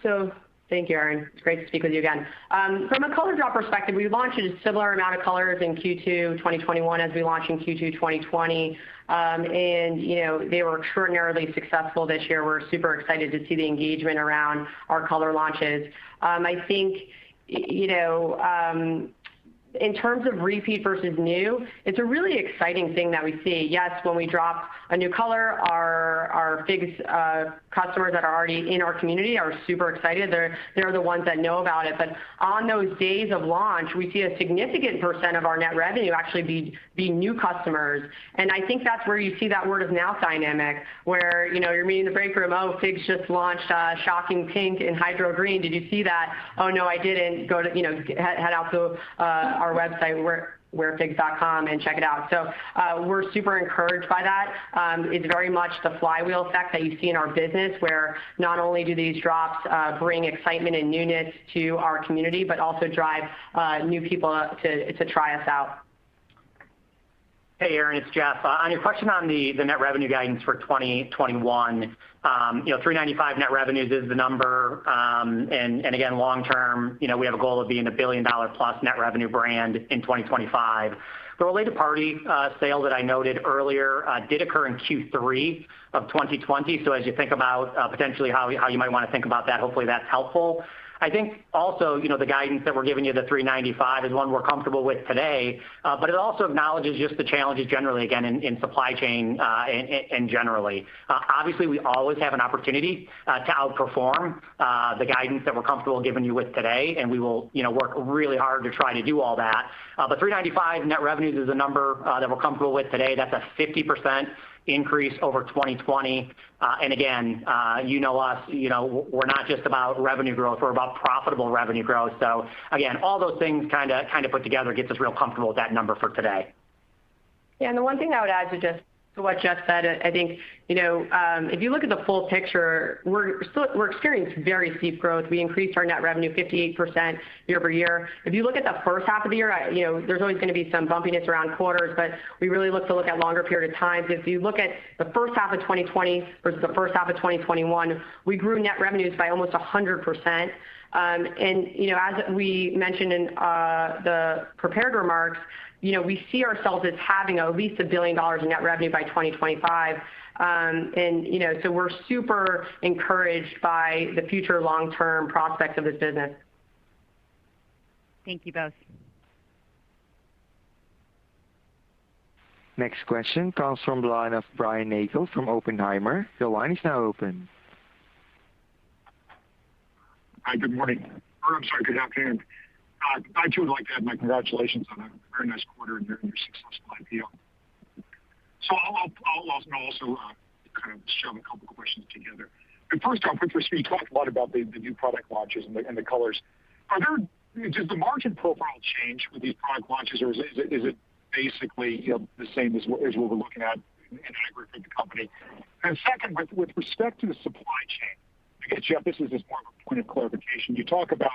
So thank you, Erin. It's great to speak with you again. From a color drop perspective, we launched a similar amount of colors in Q2 2021 as we launched in Q2 2020. And they were extraordinarily successful this year. We're super excited to see the engagement around our color launches. I think, in terms of repeat versus new, it's a really exciting thing that we see. Yes, when we drop a new color, our FIGS customers that are already in our community are super excited. They're the ones that know about it. But on those days of launch, we see a significant % of our net revenue actually be new customers. And I think that's where you see that word of mouth dynamic, where you're meeting in the break room. Oh, FIGS just launched shocking pink and hydro green. Did you see that? Oh no, I didn't. Go to head out to our website wearfigs.com and check it out. So we're super encouraged by that. It's very much the flywheel effect that you see in our business, where not only do these drops bring excitement and newness to our community, but also drive new people to try us out. Hey, Erin, it's Jeff. On your question on the net revenue guidance for 2021, 395 net revenues is the number, and again, long term, we have a goal of being $1 billion plus net revenue brand in 2025. The related party sale that I noted earlier did occur in Q3 of 2020. So as you think about potentially how you might want to think about that, hopefully that's helpful. I think also, the guidance that we're giving you, the 395, is one we're comfortable with today, but it also acknowledges just the challenges generally, again, in supply chain and generally. Obviously, we always have an opportunity to outperform the guidance that we're comfortable giving you with today, and we will, work really hard to try to do all that. But 395 net revenues is a number that we're comfortable with today. That's a 50% increase over 2020. And again, us, we're not just about revenue growth, we're about profitable revenue growth. So again, all those things kind of put together gets us real comfortable with that number for today. Yeah, and the one thing I would add to just to what Jeff said. I think, if you look at the full picture, we're experiencing very steep growth. We increased our net revenue 58% year over year. If you look at the first half of the year, there's always going to be some bumpiness around quarters, but we really look at longer period of times. If you look at the first half of 2020 versus the first half of 2021, we grew net revenues by almost 100%. And as we mentioned in the prepared remarks, we see ourselves as having at least $1 billion in net revenue by 2025. So we're super encouraged by the future long-term prospects of this business. Thank you both. Next question comes from the line of Brian Nagel from Oppenheimer. Your line is now open. Hi, good morning. Or I'm sorry, good afternoon. I too would like to add my congratulations on a very nice quarter and your successful IPO. So I'll also kind of shove a couple of questions together. And first off, with respect, you talked a lot about the new product launches and the colors. Does the margin profile change with these product launches, or is it basically the same as what we're looking at in aggregate for the company? And second, with respect to the supply chain, I guess, Jeff, this is just more of a point of clarification. You talk about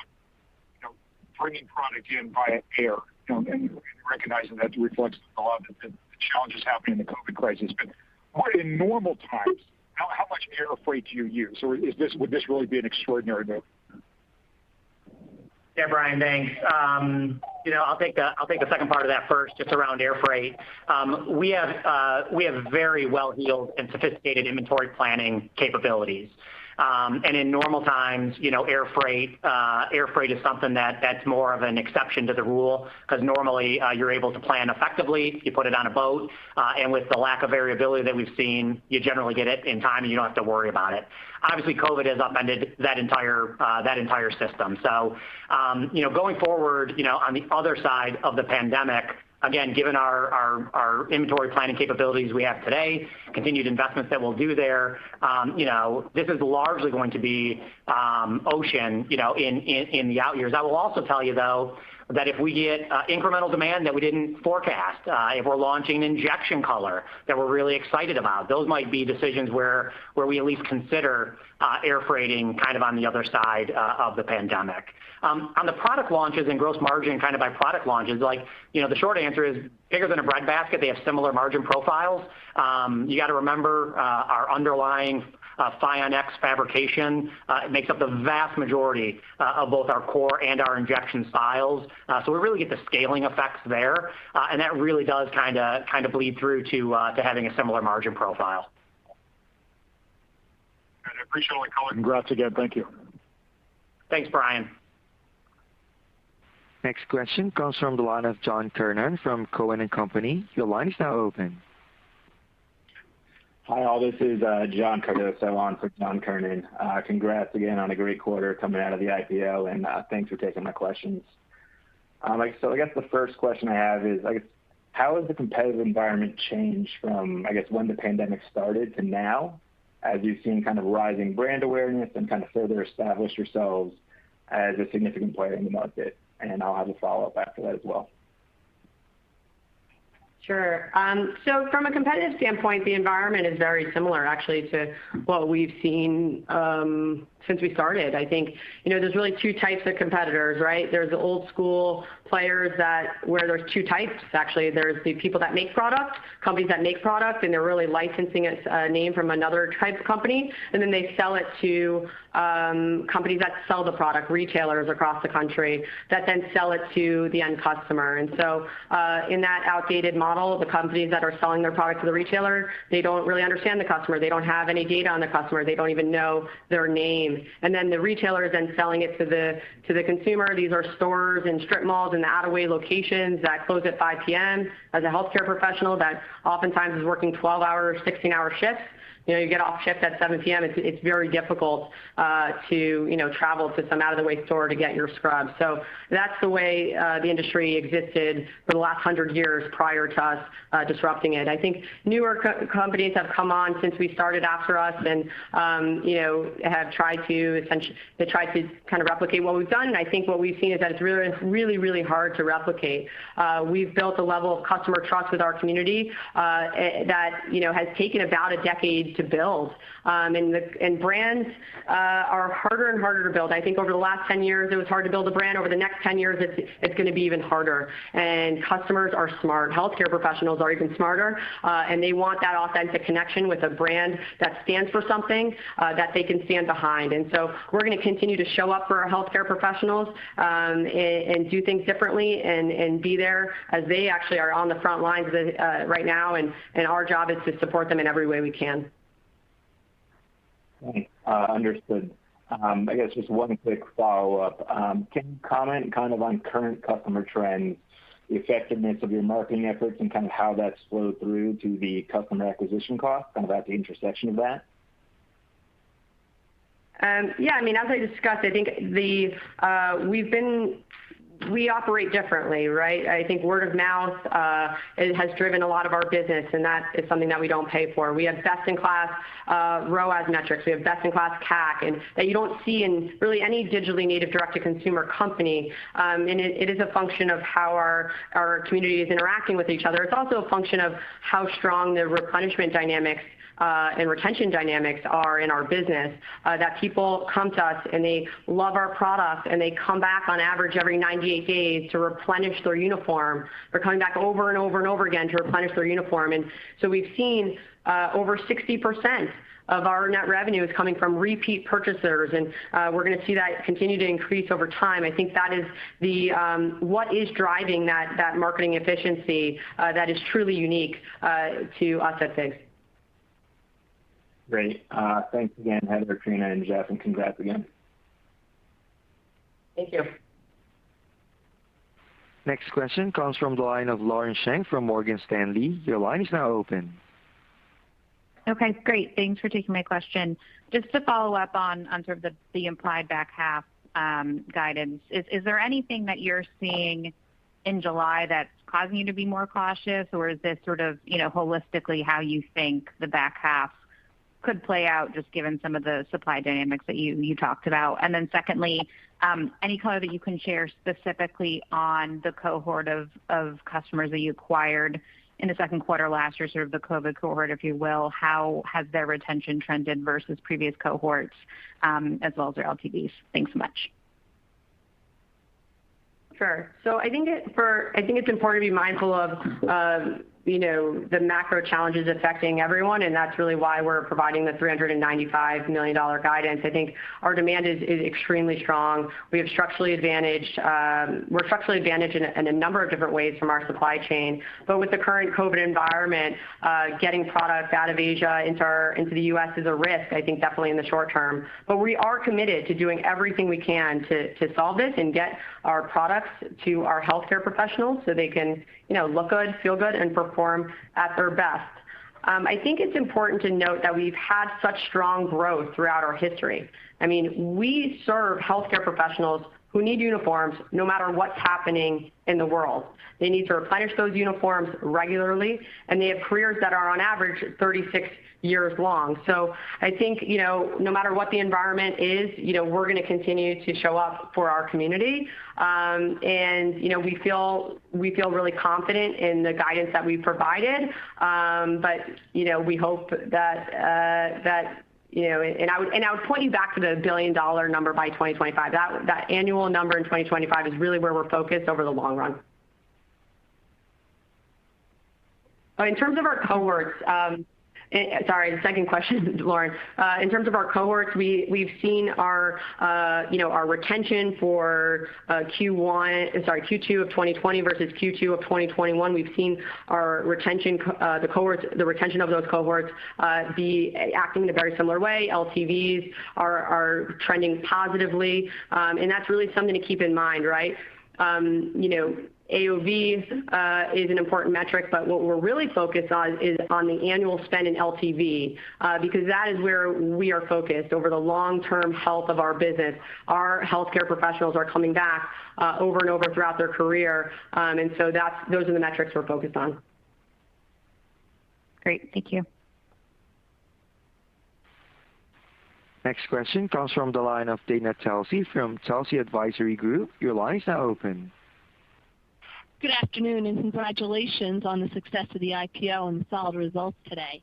bringing product in via air, and recognizing that reflects a lot of the challenges happening in the COVID crisis. But what in normal times, how much air freight do you use, or would this really be an extraordinary move? Yeah, Brian, thanks. I'll take the second part of that first, just around air freight. We have very well-heeled and sophisticated inventory planning capabilities. And in normal times, air freight is something that's more of an exception to the rule, because normally you're able to plan effectively. You put it on a boat, and with the lack of variability that we've seen, you generally get it in time, and you don't have to worry about it. Obviously, COVID has upended that entire system. So, going forward, on the other side of the pandemic, again, given our inventory planning capabilities we have today, continued investments that we'll do there, this is largely going to be ocean, in the out years. I will also tell you, though, that if we get incremental demand that we didn't forecast, if we're launching an injection color that we're really excited about, those might be decisions where we at least consider air freighting kind of on the other side of the pandemic. On the product launches and gross margin kind of by product launches, the short answer is bigger than a breadbasket. They have similar margin profiles. You got to remember our underlying FION-X fabrication makes up the vast majority of both our core and our injection styles. So we really get the scaling effects there, and that really does kind of bleed through to having a similar margin profile. I appreciate all the color. Congrats again. Thank you. Thanks, Brian. Next question comes from the line of John Kernan from Cowen and Company. Your line is now open. Hi, all. This is John Cardoso on for John Kernan. Congrats again on a great quarter coming out of the IPO, and thanks for taking my questions. So I guess the first question I have is, how has the competitive environment changed from, when the pandemic started to now, as you've seen kind of rising brand awareness and kind of further establish yourselves as a significant player in the market? And I'll have a follow-up after that as well. Sure. So from a competitive standpoint, the environment is very similar, actually, to what we've seen since we started. I think, there's really two types of competitors, right? There's the old school players where there's two types, actually. There's the people that make product, companies that make product, and they're really licensing a name from another type of company, and then they sell it to companies that sell the product, retailers across the country, that then sell it to the end customer. And so in that outdated model, the companies that are selling their product to the retailer, they don't really understand the customer. They don't have any data on the customer. They don't even know their name. And then the retailer is then selling it to the consumer. These are stores and strip malls and the out-of-way locations that close at 5 p.m. As a healthcare professional that oftentimes is working 12-hour, 16-hour shifts, You get off shift at 7 p.m. It's very difficult to travel to some out-of-the-way store to get your scrubs. So that's the way the industry existed for the last 100 years prior to us disrupting it. I think newer companies have come on since we started after us, and have tried to kind of replicate what we've done. And I think what we've seen is that it's really, really hard to replicate. We've built a level of customer trust with our community that has taken about a decade to build. And brands are harder and harder to build. I think over the last 10 years, it was hard to build a brand. Over the next 10 years, it's going to be even harder. And customers are smart. Healthcare professionals are even smarter, and they want that authentic connection with a brand that stands for something that they can stand behind. And so we're going to continue to show up for our healthcare professionals and do things differently and be there as they actually are on the front lines right now. And our job is to support them in every way we can. Understood. I guess just one quick follow-up. Can you comment kind of on current customer trends, the effectiveness of your marketing efforts, and kind of how that's flowed through to the customer acquisition cost, kind of at the intersection of that? Yeah, I mean, as I discussed, I think we operate differently, right? I think word of mouth it has driven a lot of our business, and that is something that we don't pay for. We have best-in-class ROAS metrics. We have best-in-class CAC, and that you don't see in really any digitally native direct-to-consumer company. And it is a function of how our community is interacting with each other. It's also a function of how strong the replenishment dynamics and retention dynamics are in our business, that people come to us and they love our product and they come back on average every 98 days to replenish their uniform. They're coming back over and over and over again to replenish their uniform. And so we've seen over 60% of our net revenue is coming from repeat purchasers, and we're going to see that continue to increase over time. I think that is what is driving that marketing efficiency that is truly unique to us at FIGS. Great. Thanks again, Heather, Trina, and Jeff, and congrats again. Thank you. Next question comes from the line of Lauren Schenk from Morgan Stanley. Your line is now open. Okay, great. Thanks for taking my question. Just to follow up on sort of the implied back half guidance, is there anything that you're seeing in July that's causing you to be more cautious, or is this sort of, holistically how you think the back half could play out, just given some of the supply dynamics that you talked about? And then secondly, any color that you can share specifically on the cohort of customers that you acquired in the second quarter last year, sort of the COVID cohort, if you will. How has their retention trended versus previous cohorts, as well as their LTVs? Thanks so much. Sure. So I think it's important to be mindful of the macro challenges affecting everyone, and that's really why we're providing the $395 million guidance. I think our demand is extremely strong. We're structurally advantaged in a number of different ways from our supply chain. But with the current COVID environment, getting product out of Asia into the U.S. is a risk, I think, definitely in the short term. But we are committed to doing everything we can to solve this and get our products to our healthcare professionals so they can look good, feel good, and perform at their best. I think it's important to note that we've had such strong growth throughout our history. I mean, we serve healthcare professionals who need uniforms no matter what's happening in the world. They need to replenish those uniforms regularly, and they have careers that are on average 36 years long. So I think, no matter what the environment is, we're going to continue to show up for our community. And we feel really confident in the guidance that we provided. But, we hope that, and I would point you back to the $1 billion number by 2025. That annual number in 2025 is really where we're focused over the long run. In terms of our cohorts, sorry, second question, Lauren. In terms of our cohorts, we've seen our retention for Q2 of 2020 versus Q2 of 2021. We've seen our retention, the retention of those cohorts be acting in a very similar way. LTVs are trending positively, and that's really something to keep in mind, right? AOV is an important metric, but what we're really focused on is on the annual spend in LTV, because that is where we are focused over the long-term health of our business. Our healthcare professionals are coming back over and over throughout their career, and so those are the metrics we're focused on. Great, thank you. Next question comes from the line of Dana Telsey from Telsey Advisory Group. Your line is now open. Good afternoon, and congratulations on the success of the IPO and the solid results today.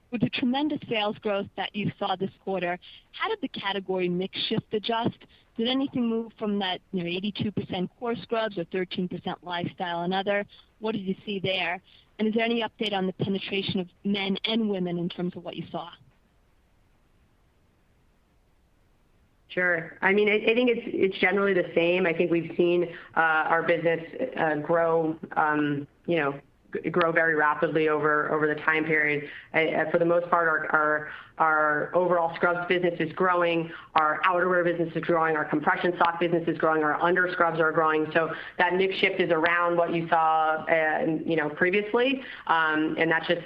With the tremendous sales growth that you saw this quarter, how did the category mix shift adjust? Did anything move from that 82% core scrubs or 13% lifestyle and other? What did you see there? And is there any update on the penetration of men and women in terms of what you saw? Sure. I mean, I think it's generally the same. I think we've seen our business grow very rapidly over the time period. For the most part, our overall scrubs business is growing, our outerwear business is growing, our compression sock business is growing, our under scrubs are growing. So that mix shift is around what you saw, previously, and that's just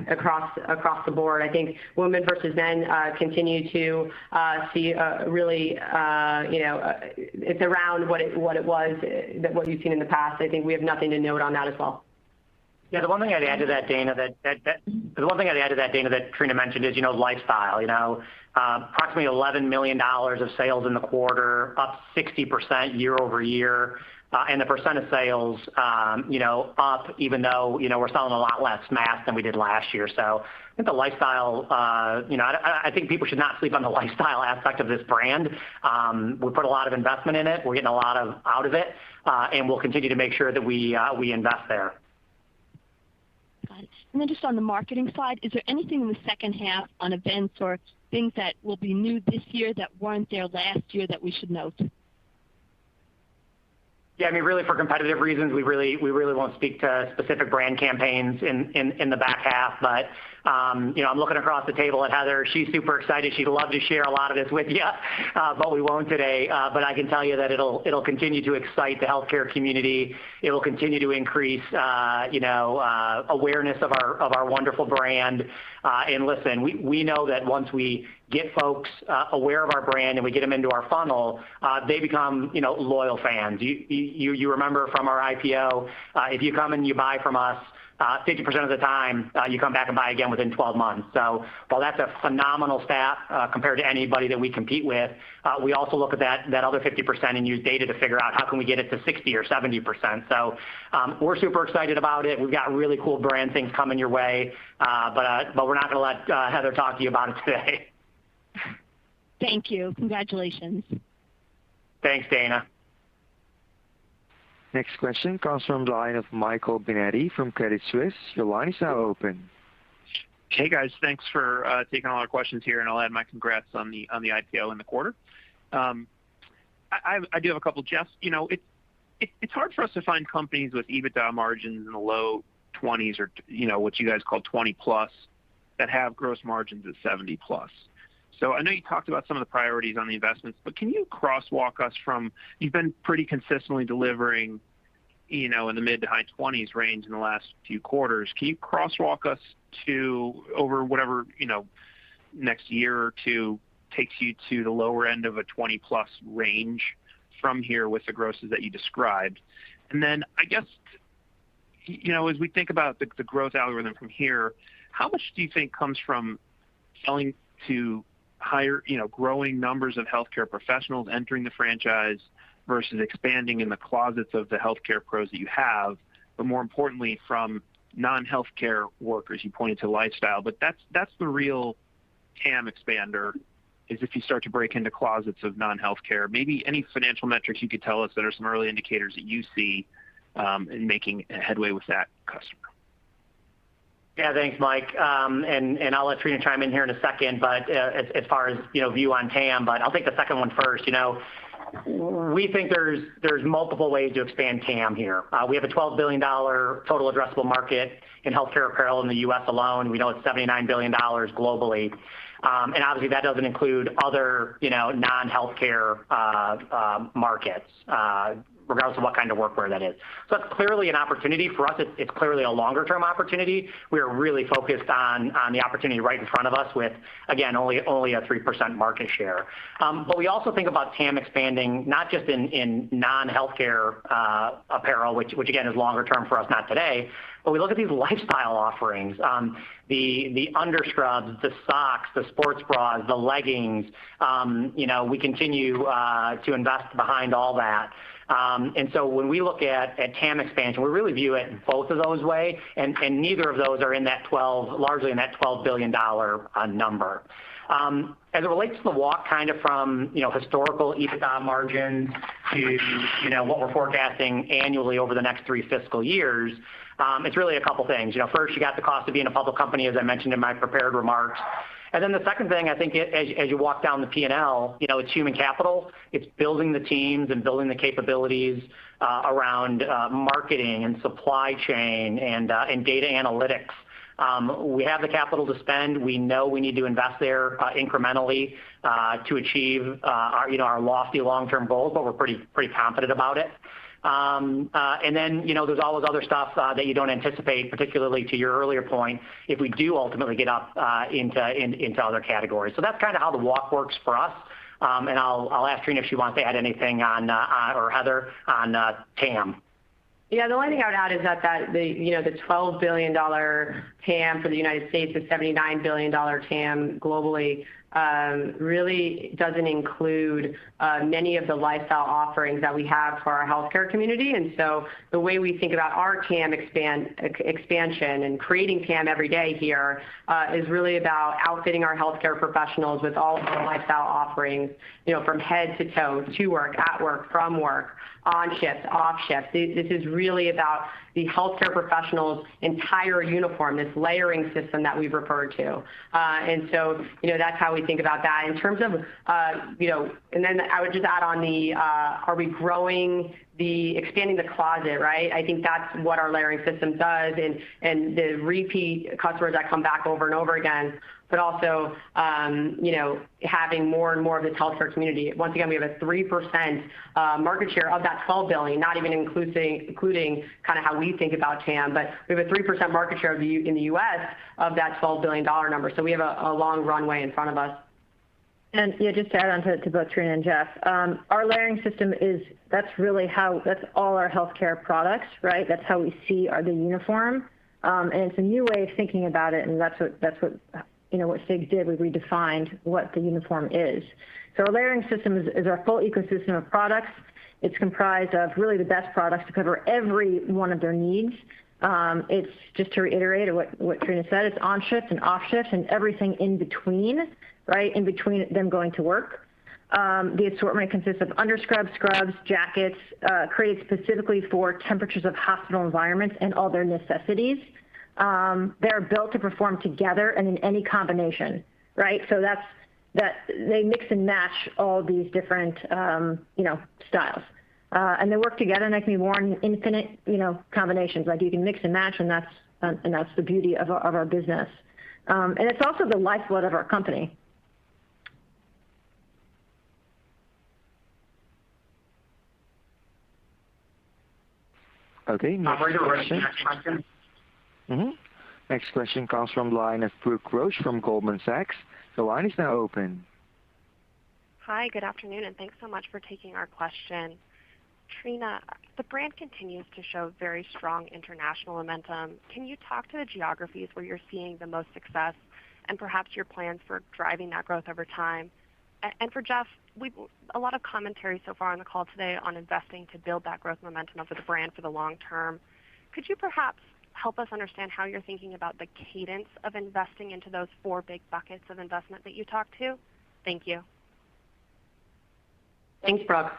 across the board. I think women versus men continue to see really, it's around what it was what you've seen in the past. I think we have nothing to note on that as well. Yeah, the one thing I'd add to that, Dana, that Trina mentioned is, lifestyle. Approximately $11 million of sales in the quarter, up 60% year over year, and the percent of sales, up, even though we're selling a lot less masks than we did last year. So I think the lifestyle, I think people should not sleep on the lifestyle aspect of this brand. We put a lot of investment in it. We're getting a lot out of it, and we'll continue to make sure that we invest there. Got it. And then just on the marketing side, is there anything in the second half on events or things that will be new this year that weren't there last year that we should note? Yeah, I mean, really for competitive reasons, we really won't speak to specific brand campaigns in the back half. But I'm looking across the table at Heather. She's super excited. She'd love to share a lot of this with you, but we won't today. But I can tell you that it'll continue to excite the healthcare community. It will continue to increase awareness of our wonderful brand. And listen, we know that once we get folks aware of our brand and we get them into our funnel, they become loyal fans. You remember from our IPO, if you come and you buy from us, 50% of the time you come back and buy again within 12 months. So while that's a phenomenal stat compared to anybody that we compete with, we also look at that other 50% and use data to figure out how can we get it to 60 or 70%. So we're super excited about it. We've got really cool brand things coming your way, but we're not going to let Heather talk to you about it today. Thank you. Congratulations. Thanks, Dana. Next question comes from the line of Michael Binetti from Credit Suisse. Your line is now open. Hey guys, thanks for taking all our questions here, and I'll add my congrats on the IPO in the quarter. I do have a couple. Jeff, it's hard for us to find companies with Ebitda margins in the low 20s or what you guys call 20 plus that have gross margins at 70 plus. So I know you talked about some of the priorities on the investments, but can you crosswalk us from, you've been pretty consistently delivering, in the mid to high 20s range in the last few quarters. Can you crosswalk us to over whatever, next year or two takes you to the lower end of a 20 plus range from here with the grosses that you described? And then I guess, as we think about the growth algorithm from here, how much do you think comes from selling to higher, growing numbers of healthcare professionals entering the franchise versus expanding in the closets of the healthcare pros that you have, but more importantly from non-healthcare workers? You pointed to lifestyle, but that's the real TAM expander, is if you start to break into closets of non-healthcare. Maybe any financial metrics you could tell us that are some early indicators that you see in making headway with that customer. Yeah, thanks, Mike. And I'll let Trina chime in here in a second, but as far as view on TAM, but I'll take the second one first. We think there's multiple ways to expand TAM here. We have a $12 billion total addressable market in healthcare apparel in the U.S. alone. We know it's $79 billion globally. And obviously that doesn't include other, non-healthcare markets. regardless of what kind of workwear that is. So that's clearly an opportunity for us. It's clearly a longer-term opportunity. We are really focused on the opportunity right in front of us with, again, only a 3% market share. But we also think about TAM expanding not just in non-healthcare apparel, which again is longer term for us, not today, but we look at these lifestyle offerings, the underscrubs, the socks, the sports bras, the leggings. We continue to invest behind all that. And so when we look at TAM expansion, we really view it both of those ways, and neither of those are in that largely in that $12 billion number. As it relates to the walk kind of from historical EBITDA margins to what we're forecasting annually over the next 3 fiscal years, it's really a couple things. First, you got the cost of being a public company, as I mentioned in my prepared remarks. And then the second thing, I think, as you walk down the P&L, it's human capital. It's building the teams and building the capabilities around marketing and supply chain and data analytics. We have the capital to spend. We know we need to invest there incrementally to achieve our lofty long-term goals, but we're pretty confident about it. And then, there's always other stuff that you don't anticipate, particularly to your earlier point, if we do ultimately get up into other categories. So that's kind of how the walk works for us. And I'll ask Trina if she wants to add anything on, or Heather, on TAM. Yeah, the only thing I would add is that the $12 billion TAM for the United States, the $79 billion TAM globally, really doesn't include many of the lifestyle offerings that we have for our healthcare community. And so the way we think about our TAM expansion and creating TAM every day here is really about outfitting our healthcare professionals with all of our lifestyle offerings, from head to toe, to work, at work, from work, on shift, off shift. This is really about the healthcare professionals' entire uniform, this layering system that we've referred to. And so, that's how we think about that. In terms of, and then I would just add on are we growing expanding the closet, right? I think that's what our layering system does, and the repeat customers that come back over and over again, but also, having more and more of this healthcare community. Once again, we have a 3% market share of that $12 billion, not even including kind of how we think about TAM, but we have a 3% market share in the U.S. of that $12 billion number. So we have a long runway in front of us. And just to add on to both Trina and Jeff, our layering system that's all our healthcare products, right? That's how we see the uniform, and it's a new way of thinking about it, and that's what what FIGS did. We redefined what the uniform is. So our layering system is our full ecosystem of products. It's comprised of really the best products to cover every one of their needs. It's just to reiterate what Trina said. It's on shift and off shift and everything in between. Right, in between them going to work. The assortment consists of underscrubs, scrubs, jackets, created specifically for temperatures of hospital environments and all their necessities. They're built to perform together and in any combination, right? So that they mix and match all these different, styles. And they work together, and they can be worn in infinite, combinations. Like you can mix and match, and that's the beauty of our business. And it's also the lifeblood of our company. Okay, next question. Next question comes from the line of Brooke Roach from Goldman Sachs. The line is now open. Hi, good afternoon, and thanks so much for taking our question. Trina, the brand continues to show very strong international momentum. Can you talk to the geographies where you're seeing the most success and perhaps your plans for driving that growth over time? And for Jeff, a lot of commentary so far on the call today on investing to build that growth momentum of the brand for the long term. Could you perhaps help us understand how you're thinking about the cadence of investing into those 4 big buckets of investment that you talked to? Thank you. Thanks, Brooke.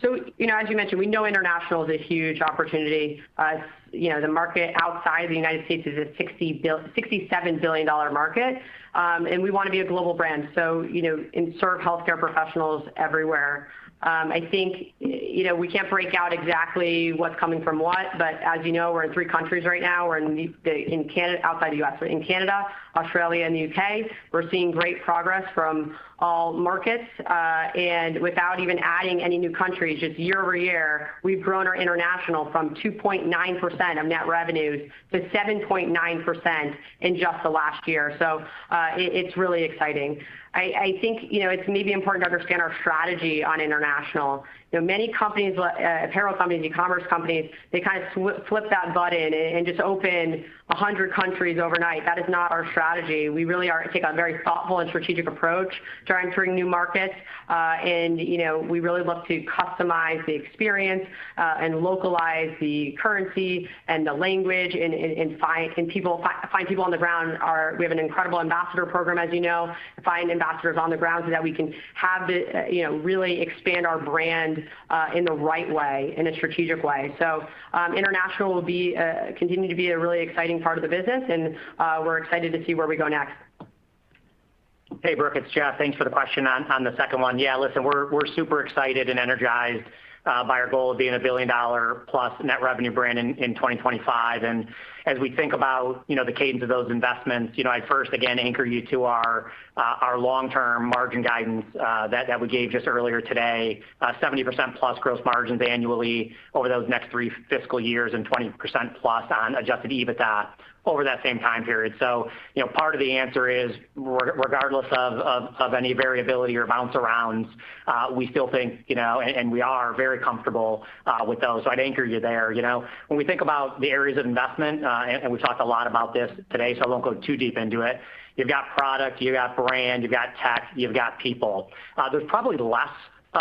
So, as you mentioned, we know international is a huge opportunity. The market outside the United States is a $67 billion market, and we want to be a global brand. So, and serve healthcare professionals everywhere. I think, we can't break out exactly what's coming from what, but as you know, we're in 3 countries right now. We're in Canada, outside the U.S. We're in Canada, Australia, and the UK. We're seeing great progress from all markets, and without even adding any new countries, just year over year, we've grown our international from 2.9% of net revenues to 7.9% in just the last year. So it's really exciting. I think it's maybe important to understand our strategy on international. Many companies, apparel companies, e-commerce companies, they kind of flip that button and just open 100 countries overnight. That is not our strategy. We really take a very thoughtful and strategic approach to entering new markets, and we really look to customize the experience and localize the currency and the language and find people on the ground. We have an incredible ambassador program, as you know, find ambassadors on the ground so that we can have really expand our brand in the right way, in a strategic way. So international will continue to be a really exciting part of the business, and we're excited to see where we go next. Hey, Brooke, it's Jeff. Thanks for the question on the second one. Yeah, listen, we're super excited and energized by our goal of being $1 billion plus net revenue brand in 2025. And as we think about the cadence of those investments, I'd first again anchor you to our long-term margin guidance that we gave just earlier today, 70% plus gross margins annually over those next 3 fiscal years, and 20% plus on adjusted EBITDA over that same time period. So, part of the answer is, regardless of any variability or bounce arounds, we still think, and we are very comfortable with those. So I'd anchor you there. When we think about the areas of investment, and we've talked a lot about this today, so I won't go too deep into it. You've got product, you've got brand, you've got tech, you've got people. There's probably less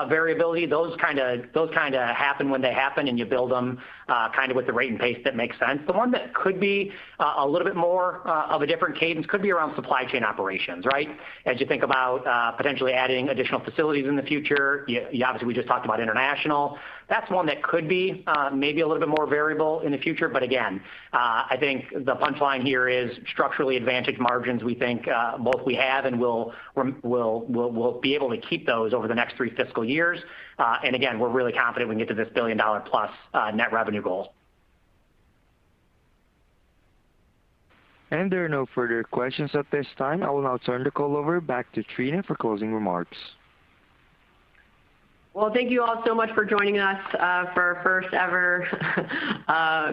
variability. Those kind of happen when they happen, and you build them kind of with the rate and pace that makes sense. The one that could be a little bit more of a different cadence could be around supply chain operations, right? As you think about potentially adding additional facilities in the future, obviously we just talked about international. That's one that could be maybe a little bit more variable in the future. But again, I think the punchline here is structurally advantaged margins. We think both we have and we'll be able to keep those over the next 3 fiscal years. And again, we're really confident we can get to this $1 billion plus net revenue goal. And there are no further questions at this time. I will now turn the call over back to Trina for closing remarks. Well, thank you all so much for joining us for our first ever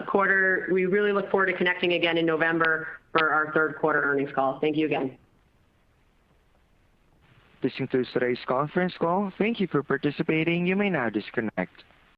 quarter. We really look forward to connecting again in November for our third quarter earnings call. Thank you again. This concludes today's conference call. Thank you for participating. You may now disconnect.